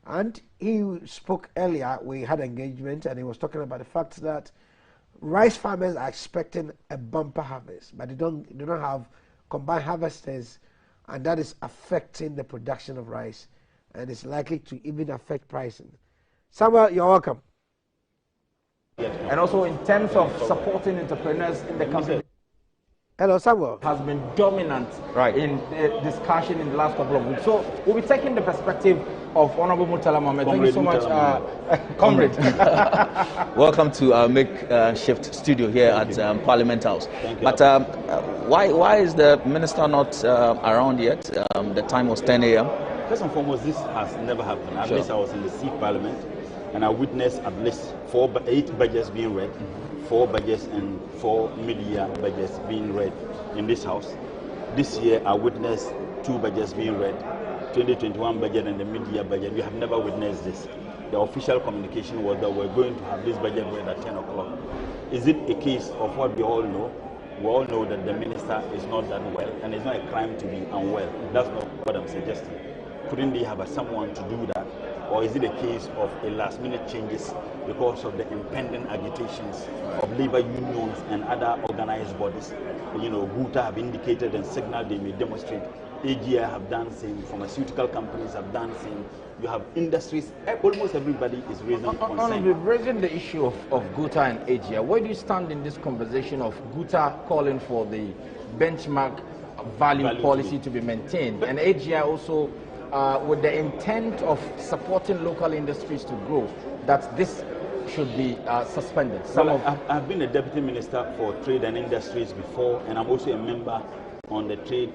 And he spoke earlier, we had engagement, and he was talking about the fact that rice farmers are expecting a bumper harvest, but they don't have combined harvesters, and that is affecting the production of rice, and it's likely to even affect pricing. Samuel, you're welcome. And also in terms of supporting entrepreneurs in the country. Hello, Samuel. Has been dominant in the discussion in the last couple of weeks. So we'll be taking the perspective of Honorable Murtala Mohammed. Thank you so much, Comrade. Welcome to our makeshift studio here at Parliament House. But why is the minister not around yet? The time was 10 a.m. First and foremost, this has never happened. At least I was in the seat parliament, and I witnessed at least 8 budgets being read, 4 budgets and 4 mid-year budgets being read in this house. This year, I witnessed 2 budgets being read, 2021 budget and the mid-year budget. We have never witnessed this. The official communication was that we're going to have this budget read at 10 o'clock. Is it a case of what we all know? We all know that the minister is not that well, and it's not a crime to be unwell. That's not what I'm suggesting. Couldn't they have someone to do that? Or is it a case of a last-minute changes because of the impending agitations of labor unions and other organized bodies? You know, GUTA have indicated and signaled they may demonstrate. AGI have done same. Pharmaceutical companies have done same. You have industries. Almost everybody is raising concern. Raising the issue of GUTA and AGI, where do you stand in this conversation of GUTA calling for the benchmark value policy to be maintained, and AGI also with the intent of supporting local industries to grow, that this should be suspended? I've been a deputy minister for trade and industries before, and I'm also a member on the trade,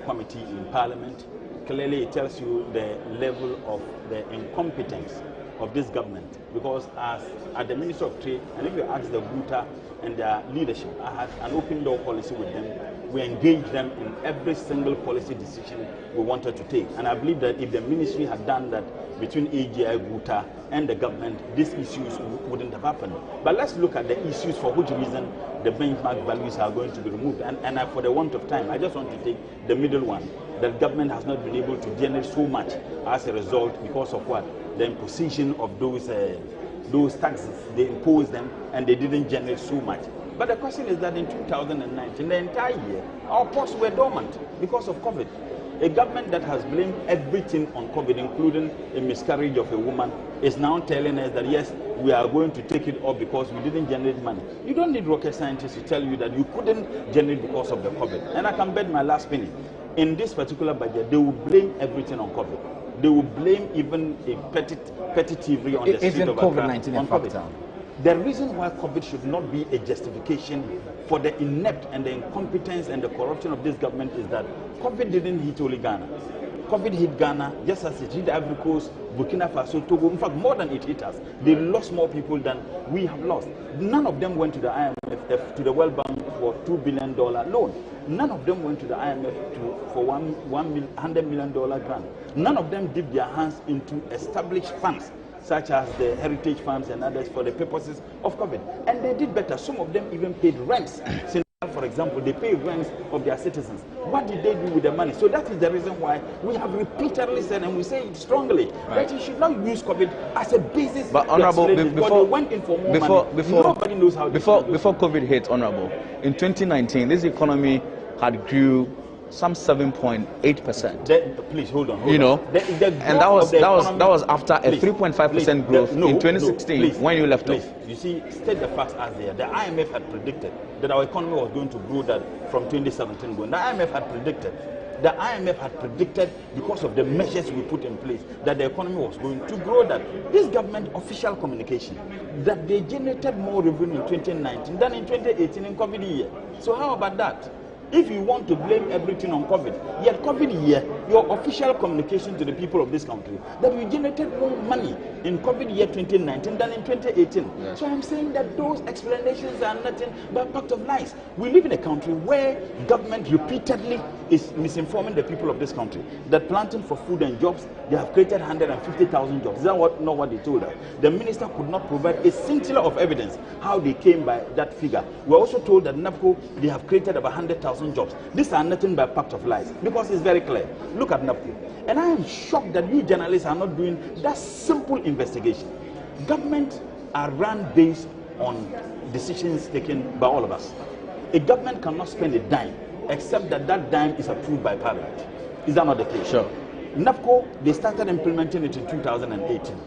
committee in Parliament. Clearly, it tells you the level of the incompetence of this government. Because as at the Ministry of Trade, and if you ask the GUTA and their leadership, I had an open door policy with them. We engaged them in every single policy decision we wanted to take. And I believe that if the ministry had done that between AGI, GUTA, and the government, these issues wouldn't have happened. But let's look at the issues for which reason the benchmark values are going to be removed. And for the want of time, I just want to take the middle one. The government has not been able to generate so much as a result because of what? The imposition of those taxes. They imposed them and they didn't generate so much. But the question is that in 2019, the entire year, our posts were dormant because of COVID. A government that has blamed everything on COVID, including a miscarriage of a woman, is now telling us that yes, we are going to take it off because we didn't generate money. You don't need rocket scientists to tell you that you couldn't generate because of the COVID. And I can bet my last penny. In this particular budget, they will blame everything on COVID. They will blame even a petty thievery on the street of Accra. COVID-19 a factor? The reason why COVID should not be a justification for the inept and the incompetence and the corruption of this government is that COVID didn't hit only Ghana. COVID hit Ghana just as it hit Ivory Coast, Burkina Faso, Togo. In fact, more than it hit us. They lost more people than we have lost. None of them went to the IMF, to the World Bank for $2 billion loan. None of them went to the IMF for $100 million grant. None of them dipped their hands into established funds, such as the heritage funds and others, for the purposes of COVID. And they did better. Some of them even paid rents. For example, they pay rents of their citizens. What did they do with the money? So that is the reason why we have repeatedly said, and we say it strongly, that you should not use COVID as a basis. But Honorable, before they went in for more money, nobody knows how. Before COVID hit, Honorable, in 2019, this economy had grew some 7.8%. Please hold on. And that was after a 3.5% growth in 2016 when you left off. You see, state the facts as they are. The IMF had predicted that our economy was going to grow that from 2017 going. The IMF had predicted because of the measures we put in place that the economy was going to grow that. This government official communication that they generated more revenue in 2019 than in 2018 in COVID year. So how about that? If you want to blame everything on COVID, yet COVID year, your official communication to the people of this country, that we generated more money in COVID year 2019 than in 2018. Yes. So I'm saying that those explanations are nothing but a pack of lies. We live in a country where government repeatedly is misinforming the people of this country. That planting for food and jobs, they have created 150,000 jobs. Is that not what they told us? The minister could not provide a scintilla of evidence how they came by that figure. We're also told that NAPCO, they have created about 100,000 jobs. These are nothing but a pact of lies, because it's very clear. Look at NAPCO. And I am shocked that you journalists are not doing that simple investigation. Governments are run based on decisions taken by all of us. A government cannot spend a dime except that dime is approved by Parliament. Is that not the case? Sure. NAPCO, they started implementing it in 2018.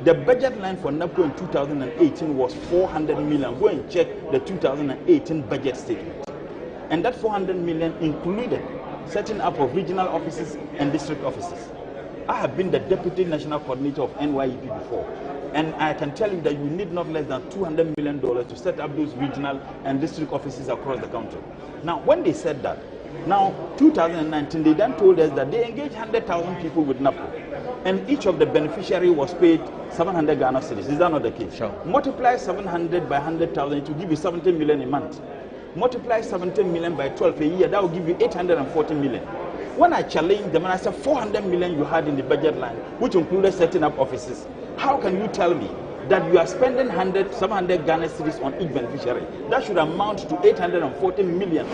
The budget line for NAPCO in 2018 was 400 million. Go and check the 2018 budget statement. And that 400 million included setting up of regional offices and district offices. I have been the deputy national coordinator of NYEP before, and I can tell you that you need not less than $200 million to set up those regional and district offices across the country. Now, when they said that, Now, 2019, they then told us that they engaged 100,000 people with NAPO, and each of the beneficiary was paid 700 Ghana cedis. Is that not the case? Sure. Multiply 700 by 100,000, it will give you 70 million a month. Multiply 70 million by 12 a year, that will give you 840 million. When I challenged them and I said 400 million you had in the budget line, which included setting up offices, how can you tell me that you are spending 700 Ghana cedis on each beneficiary? That should amount to 840 million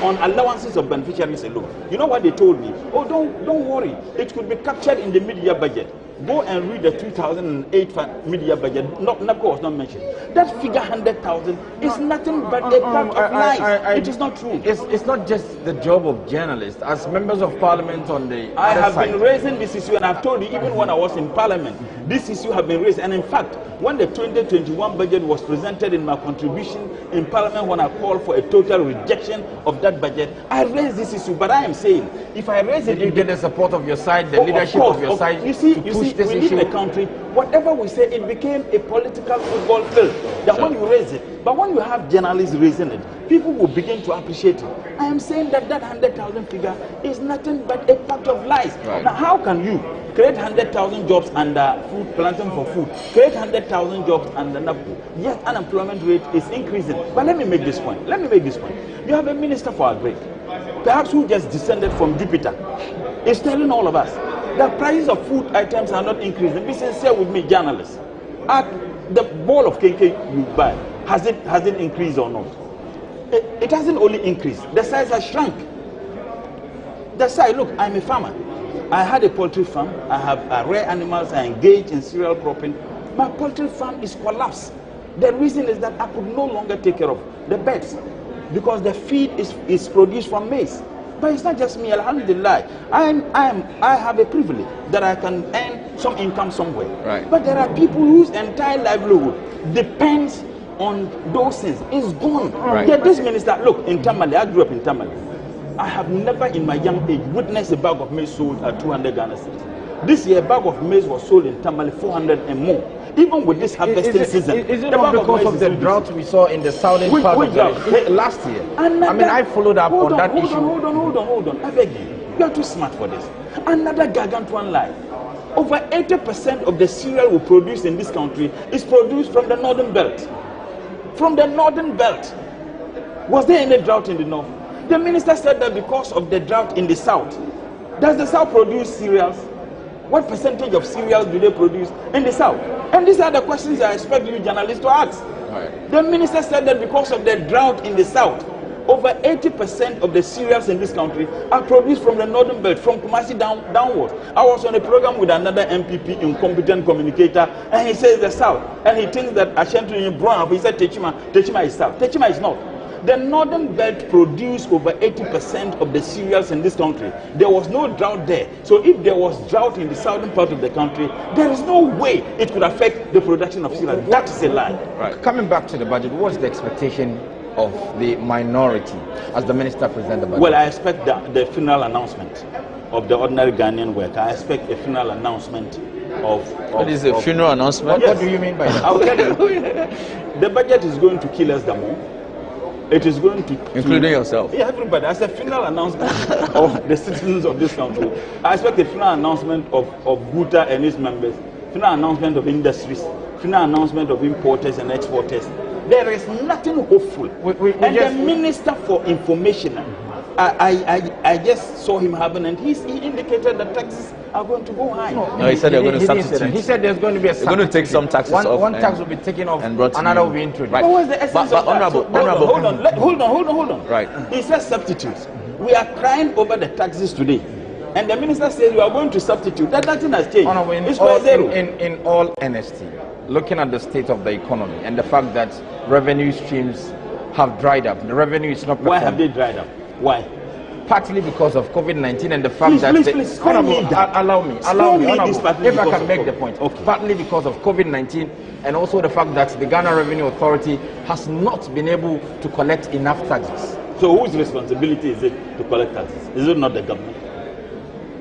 on allowances of beneficiaries alone. You know what they told me? Oh, don't worry, it could be captured in the mid-year budget. Go and read the 2008 mid-year budget. NAPCO was not mentioned. That figure 100,000 is nothing but a pack of lies. It is not true. It's not just the job of journalists. As members of parliament on the I other have side, been raising this issue, and I've told you even when I was in parliament, this issue have been raised. And in fact, when the 2021 budget was presented in my contribution in parliament, when I called for a total rejection of that budget, I raised this issue. But I am saying, if I raise it, did you get the support of your side, the leadership of your side? You see, this we live issue in a country, whatever we say, it became a political football field. That when you raise it, but when you have journalists raising it, people will begin to appreciate it. I am saying that 100,000 figure is nothing but a pack of lies. Right. Now, how can you create 100,000 jobs under food, planting for food, create 100,000 jobs under NAPCO, yet unemployment rate is increasing? But let me make this point. You have a minister for agri, perhaps who just descended from Jupiter, is telling all of us the prices of food items are not increasing. Be sincere with me, journalists. At the bowl of cake you buy, has it increased or not? It hasn't only increased. The size has shrunk. The size, look, I'm a farmer. I had a poultry farm. I have rare animals. I engage in cereal cropping. My poultry farm is collapsed. The reason is that I could no longer take care of the birds because the feed is produced from maize. But it's not just me, alhamdulillah. I have a privilege that I can earn some income somewhere. Right. But there are people whose entire livelihood depends on those things. It's gone. Right. Yet this minister, look, in Tamale, I grew up in Tamale. I have never in my young age witnessed a bag of maize sold at 200 Ghana cedis. This year, a bag of maize was sold in Tamale 400 and more. Even with this harvesting season. Is it not because of the drought we saw in the southern part of the last year? I followed up on that issue. Hold on. I beg you. You are too smart for this. Another gargantuan lie. Over 80% of the cereal we produce in this country is produced from the northern belt. From the northern belt. Was there any drought in the north? The minister said that because of the drought in the south. Does the south produce cereals? What percentage of cereals do they produce in the south? And these are the questions I expect you journalists to ask. Right. The minister said that because of the drought in the south, over 80% of the cereals in this country are produced from the northern belt, from Kumasi downwards. I was on a program with another MPP, incompetent communicator, and he says the south. And he thinks that Ashanti in Brown, he said Techima is south. Techima is not. The northern belt produced over 80% of the cereals in this country. There was no drought there. So if there was drought in the southern part of the country, there is no way it could affect the production of cereals. That is a lie. Right. Coming back to the budget, what's the expectation of the minority as the minister presents the budget? Well, I expect the final announcement of the ordinary Ghanaian worker. I expect a final announcement of what is a funeral announcement? Yes. What do you mean by that? I'll tell you. The budget is going to kill us the more. It is going to... Including yourself? Yeah, everybody. As a final announcement of the citizens of this country, I expect a final announcement of Guta and its members, final announcement of industries, final announcement of importers and exporters. There is nothing hopeful. The Minister for Information, I just saw him having, and he indicated that taxes are going to go high. No, he said they're going to substitute. He said there's going to be a they're going to take some taxes off. One tax will be taken off, and another will be introduced. Right. But what's the essence of that? Hold on. Right. He says substitutes. We are crying over the taxes today. And the minister says you are going to substitute. That nothing has changed. In all honesty, looking at the state of the economy and the fact that revenue streams have dried up, the revenue is not performing. Why have they dried up? Why? Partly because of COVID-19 and the fact that... Allow me, if I can make the point. Okay. Partly because of COVID-19 and also the fact that the Ghana Revenue Authority has not been able to collect enough taxes. So whose responsibility is it to collect taxes? Is it not the government?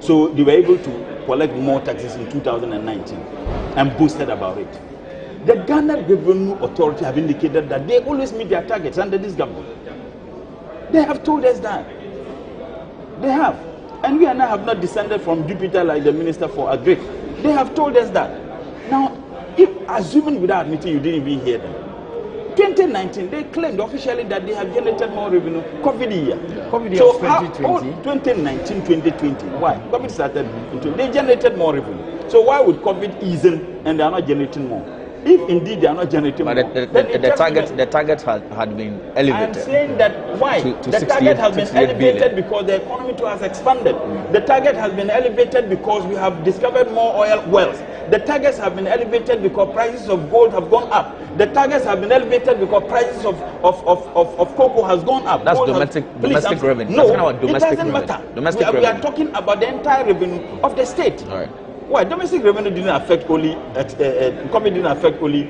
So they were able to collect more taxes in 2019 and boasted about it. The Ghana Revenue Authority have indicated that they always meet their targets under this government. They have told us that. They have. And we and I have not descended from Jupiter like the Minister for Agri. They have told us that. Now, if assuming without admitting you didn't even hear them, 2019, they claimed officially that they have generated more revenue. COVID year. Yeah. COVID year so 2020. 2019, 2020. Why? COVID started. They generated more revenue. So why would COVID ease in and they are not generating more? If indeed they are not generating more, the target had been elevated. I'm saying that why? The target has been elevated because the economy too has expanded. The target has been elevated because we have discovered more oil wells. The targets have been elevated because prices of gold have gone up. The targets have been elevated because prices of cocoa has gone up. That's domestic revenue. No, domestic it doesn't matter. We are talking about the entire revenue of the state. All right. Why? Domestic revenue didn't affect only, COVID didn't affect only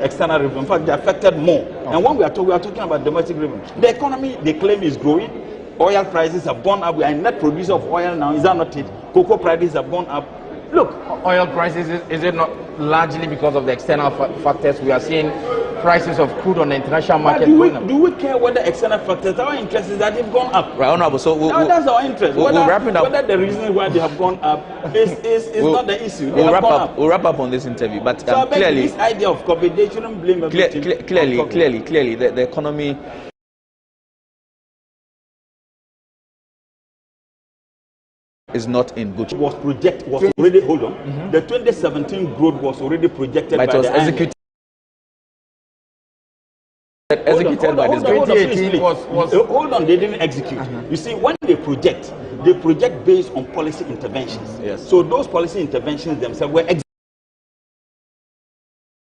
external revenue. In fact, they affected more. Okay. And when we are talking about domestic revenue, the economy, they claim, is growing. Oil prices have gone up. We are a net producer of oil now. Is that not it? Cocoa prices have gone up. Look, oil prices, is it not largely because of the external factors? We are seeing prices of crude on the international market going up. Do we care whether external factors? Our interest is that they've gone up. Right, Honorable. So that's our interest. We'll wrap it up. Whether the reason why they have gone up is not the issue. We'll wrap up on this interview. But so clearly, this idea of COVID, they shouldn't blame everything. Clearly, the economy. Is not in good shape. Hold on. The 2017 growth was already projected by the IMF. Executed by this government. Hold on, they didn't execute. You see, when they project based on policy interventions. Yes. So those policy interventions themselves were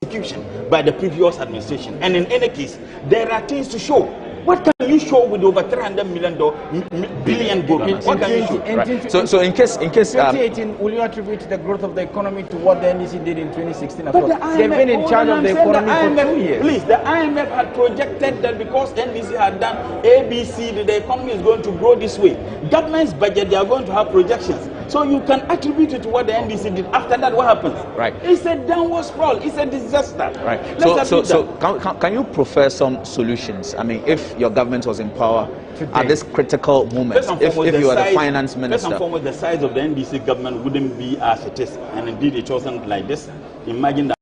execution by the previous administration. And in any case, there are things to show. What can you show with over $300 billion dollars? What can you show? Right. So in case 2018, will you attribute the growth of the economy to what the NDC did in 2016 as well? They've been in charge of the economy for 2 years. Please, the IMF had projected that because NDC had done ABC, the economy is going to grow this way. Government's budget, they are going to have projections. So you can attribute it to what the NDC did. After that, what happens? Right. It's a downward sprawl. It's a disaster. Right. So can you proffer some solutions? I mean, if your government was in power at this critical moment, if you are the finance minister. First and foremost, the size of the NDC government wouldn't be as it is. And indeed, it wasn't like this. Imagine the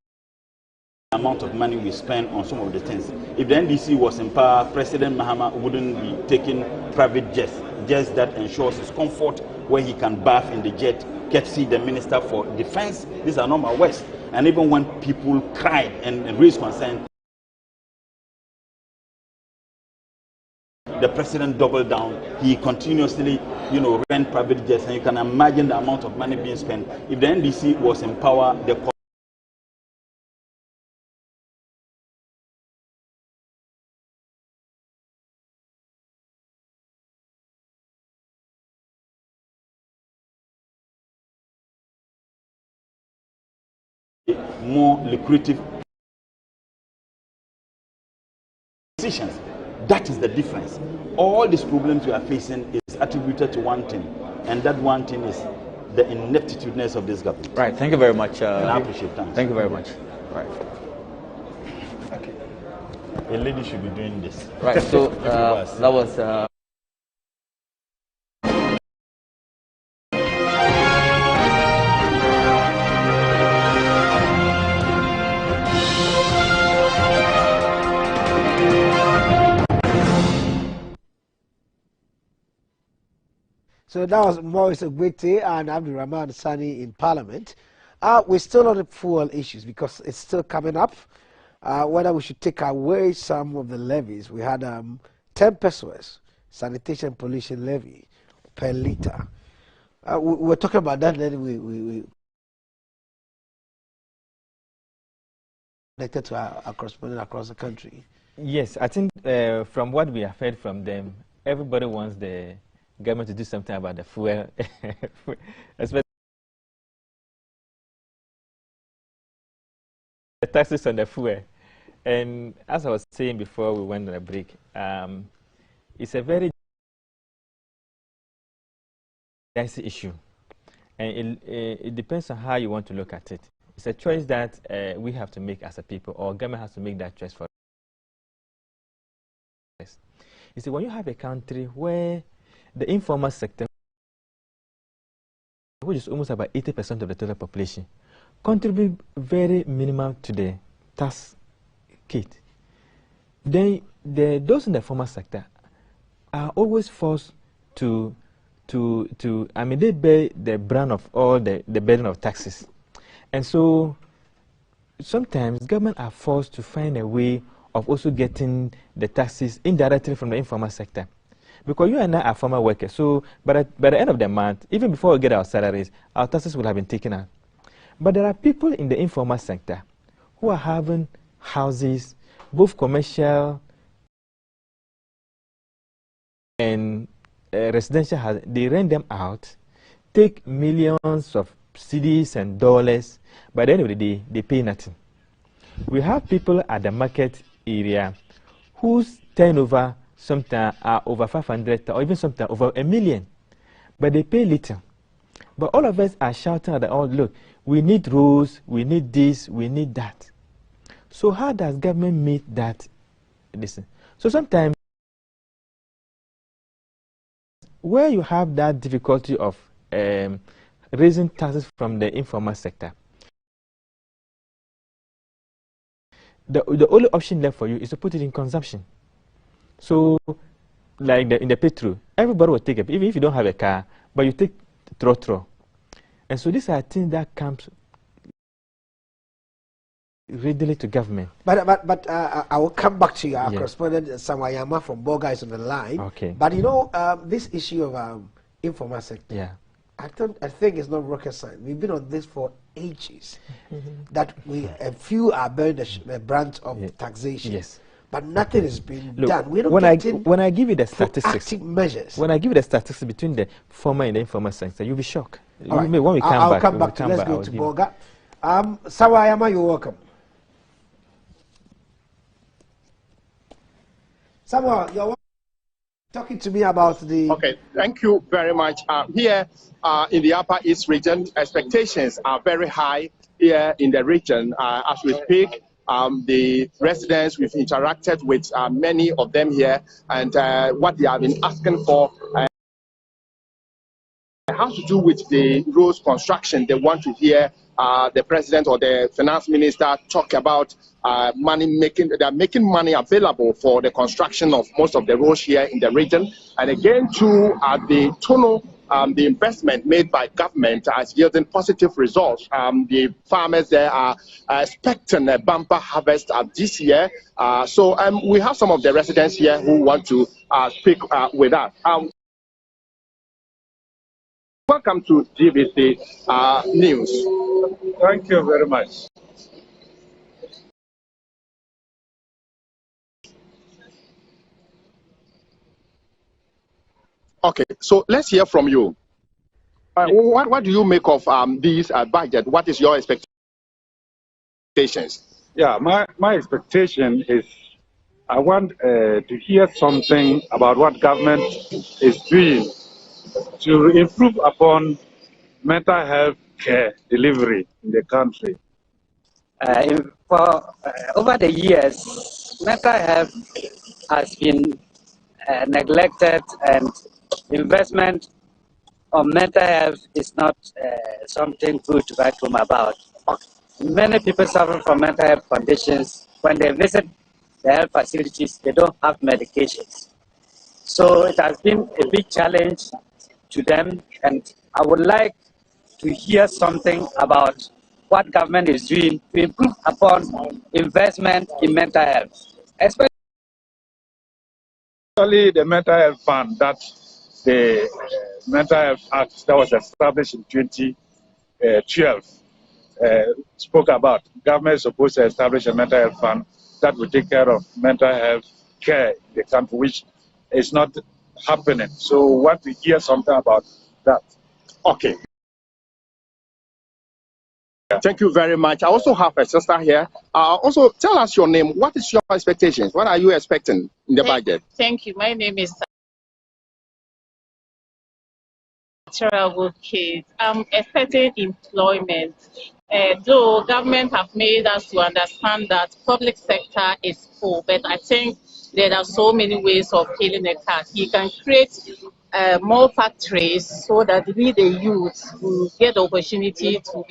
amount of money we spend on some of the things. If the NDC was in power, President Mahama wouldn't be taking private jets that ensures his comfort, where he can bath in the jet, see the Minister for Defense. These are not my words. And even when people cried and raised concern, the president doubled down. He continuously, ran private jets, and you can imagine the amount of money being spent. If the NDC was in power, the more lucrative decisions. That is the difference. All these problems we are facing is attributed to one thing, and that one thing is the ineptitudeness of this government. Right. Thank you very much. And I appreciate that. Thank you very much. Right. Okay. A lady should be doing this. Right. So that was. So that was Maurice Ogwete and Abdul Rahman Sani in Parliament. We're still on the fuel issues because it's still coming up. Whether we should take away some of the levies. We had 10 pesos sanitation pollution levy per litre. We were talking about that, then we connected to our correspondent across the country. Yes, I think from what we have heard from them, everybody wants the government to do something about the fuel, especially the taxes on the fuel. And as I was saying before we went on a break, it's a very dicey issue, and it depends on how you want to look at it. It's a choice that we have to make as a people, or government has to make that choice for us. You see, when you have a country where the informal sector, which is almost about 80% of the total population, contribute very minimal to the tax kit. Then those in the formal sector are always forced to I mean, they bear the brunt of all the burden of taxes. And so sometimes government are forced to find a way of also getting the taxes indirectly from the informal sector. Because you and I are formal workers, so by the end of the month, even before we get our salaries, our taxes will have been taken out. But there are people in the informal sector who are having houses, both commercial and residential, they rent them out, take millions of cedis and dollars. By the end of the day, they pay nothing. We have people at the market area whose turnover sometimes are over 500 or even sometimes over $1 million, but they pay little. But all of us are shouting at the all, look, we need rules, we need this, we need that. So how does government meet that? Listen. So sometimes where you have that difficulty of raising taxes from the informal sector, the only option left for you is to put it in consumption. So, like in the petrol, everybody will take it, even if you don't have a car, but you take trotro. And so these are things that comes readily to government. But I will come back to you. Our correspondent Sawayama from Boga is on the line. Okay. But you know, this issue of informal sector, yeah, I think it's not rocket science. We've been on this for ages. That a few are bearing the brunt of taxation. Yes. But nothing has been Look, done. We don't when I give you the statistics, measures. When I give you the statistics between the formal and the informal sector, you'll be shocked. Right. When we I'll come back to let's go to Boga. Sawayama, you're welcome. Samuel, you're talking to me about the... Okay, thank you very much. Here in the Upper East region, expectations are very high here in the region. As we speak, the residents, we've interacted with many of them here, and what they have been asking for has to do with the roads construction. They want to hear the president or the finance minister talk about they're making money available for the construction of most of the roads here in the region. And again, too, the tunnel, the investment made by government is yielding positive results. The farmers there are expecting a bumper harvest this year. So we have some of the residents here who want to speak with us. Welcome to GBC News. Thank you very much. Okay, so let's hear from you. What do you make of this budget? What is your expectations? Yeah, my expectation is I want to hear something about what government is doing to improve upon mental health care delivery in the country. Over the years, mental health has been neglected, and investment on mental health is not something good to write home about. Many people suffer from mental health conditions. When they visit the health facilities, they don't have medications. So it has been a big challenge to them, and I would like to hear something about what government is doing to improve upon investment in mental health. Especially the mental health fund that the Mental Health Act that was established in 2012 spoke about. Government is supposed to establish a mental health fund that will take care of mental health care in the country, which is not happening. So we want to hear something about that. Okay. Thank you very much. I also have a sister here. Also, tell us your name. What is your expectations? What are you expecting in the budget? Thank you. My name is I'm expecting employment. Though government have made us to understand that public sector is full, but I think there are so many ways of killing a cat. You can create more factories so that we, the youth, will get the opportunity to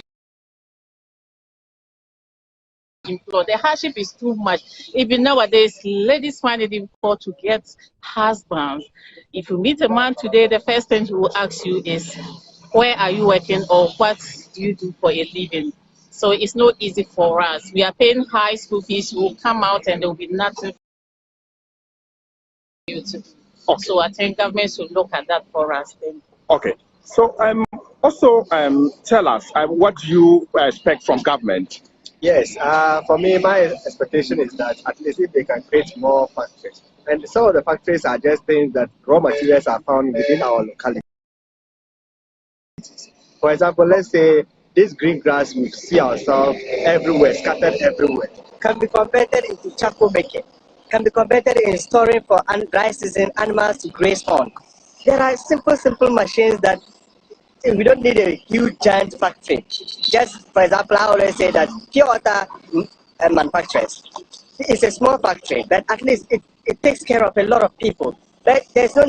be employed. The hardship is too much. Even nowadays, ladies find it difficult to get husbands. If you meet a man today, the first thing he will ask you is, where are you working or what do you do for a living? So it's not easy for us. We are paying high school fees. We will come out and there will be nothing for you to do. Okay. So I think government should look at that for us then. Okay. So also tell us what you expect from government. Yes, for me, my expectation is that at least if they can create more factories, and some of the factories are just things that raw materials are found within our locality. For example, let's say this green grass we see ourselves everywhere, scattered everywhere, can be converted into charcoal making, can be converted in storing for dry season animals to graze on. There are simple machines that we don't need a huge giant factory. Just for example, I always say that pure water manufacturers, it's a small factory, but at least it takes care of a lot of people. But there's no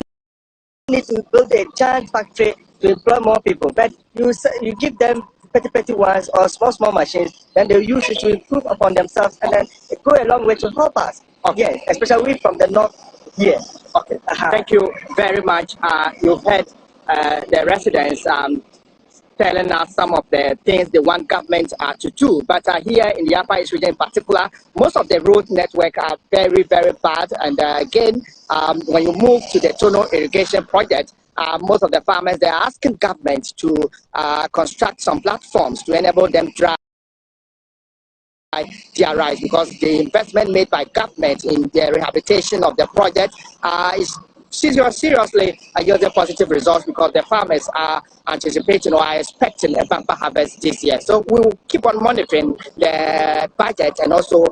need to build a giant factory to employ more people, but you give them petty ones or small machines, then they use it to improve upon themselves, and then it go a long way to help us. Okay, especially we from the north here. Okay, Thank you very much. You've heard the residents telling us some of the things they want government to do. But here in the Upper East region in particular, most of the road network are very, very bad. And again, when you move to the tunnel irrigation project, most of the farmers, they're asking government to construct some platforms to enable them dry their rice, because the investment made by government in the rehabilitation of the project is seriously yielding positive results, because the farmers are anticipating or are expecting a bumper harvest this year. So we will keep on monitoring the budget and also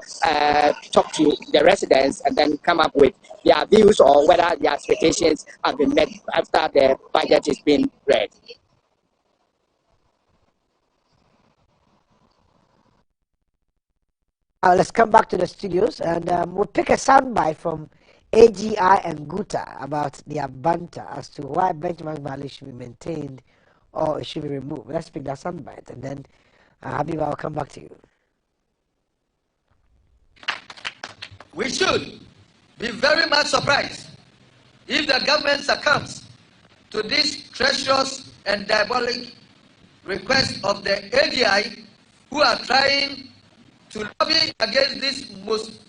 talk to the residents and then come up with their views or whether their expectations have been met after the budget is being read. Let's come back to the studios, and we'll pick a soundbite from AGI and Guta about their banter as to why benchmark value should be maintained or it should be removed. Let's pick that soundbite, and then Habiba, I'll come back to you. We should be very much surprised if the government succumbs to this treacherous and diabolic request of the AGI, who are trying to lobby against this most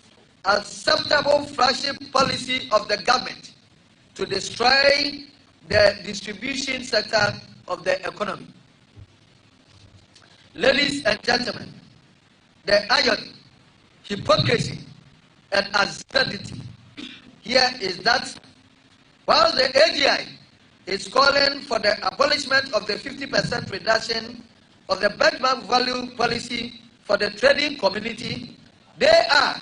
acceptable flagship policy of the government to destroy the distribution sector of the economy. Ladies and gentlemen, the irony, hypocrisy, and absurdity here is that while the AGI is calling for the abolishment of the 50% reduction of the benchmark value policy for the trading community, they are,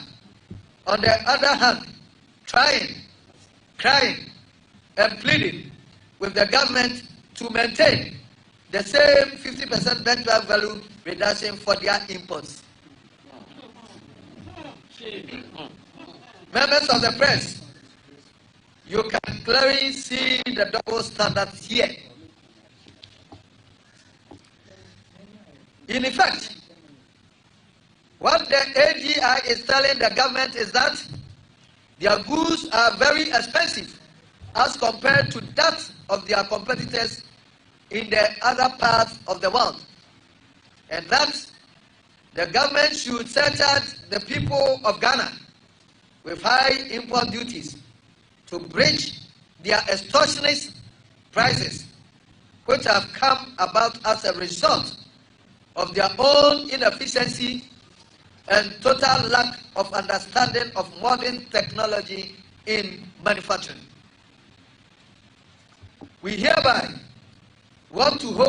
on the other hand, crying, and pleading with the government to maintain the same 50% benchmark value reduction for their imports. Members of the press, you can clearly see the double standards here. In effect, what the AGI is telling the government is that their goods are very expensive as compared to that of their competitors in the other parts of the world, and that the government should surcharge the people of Ghana with high import duties to bridge their extortionist prices, which have come about as a result of their own inefficiency and total lack of understanding of modern technology in manufacturing. We hereby want to hope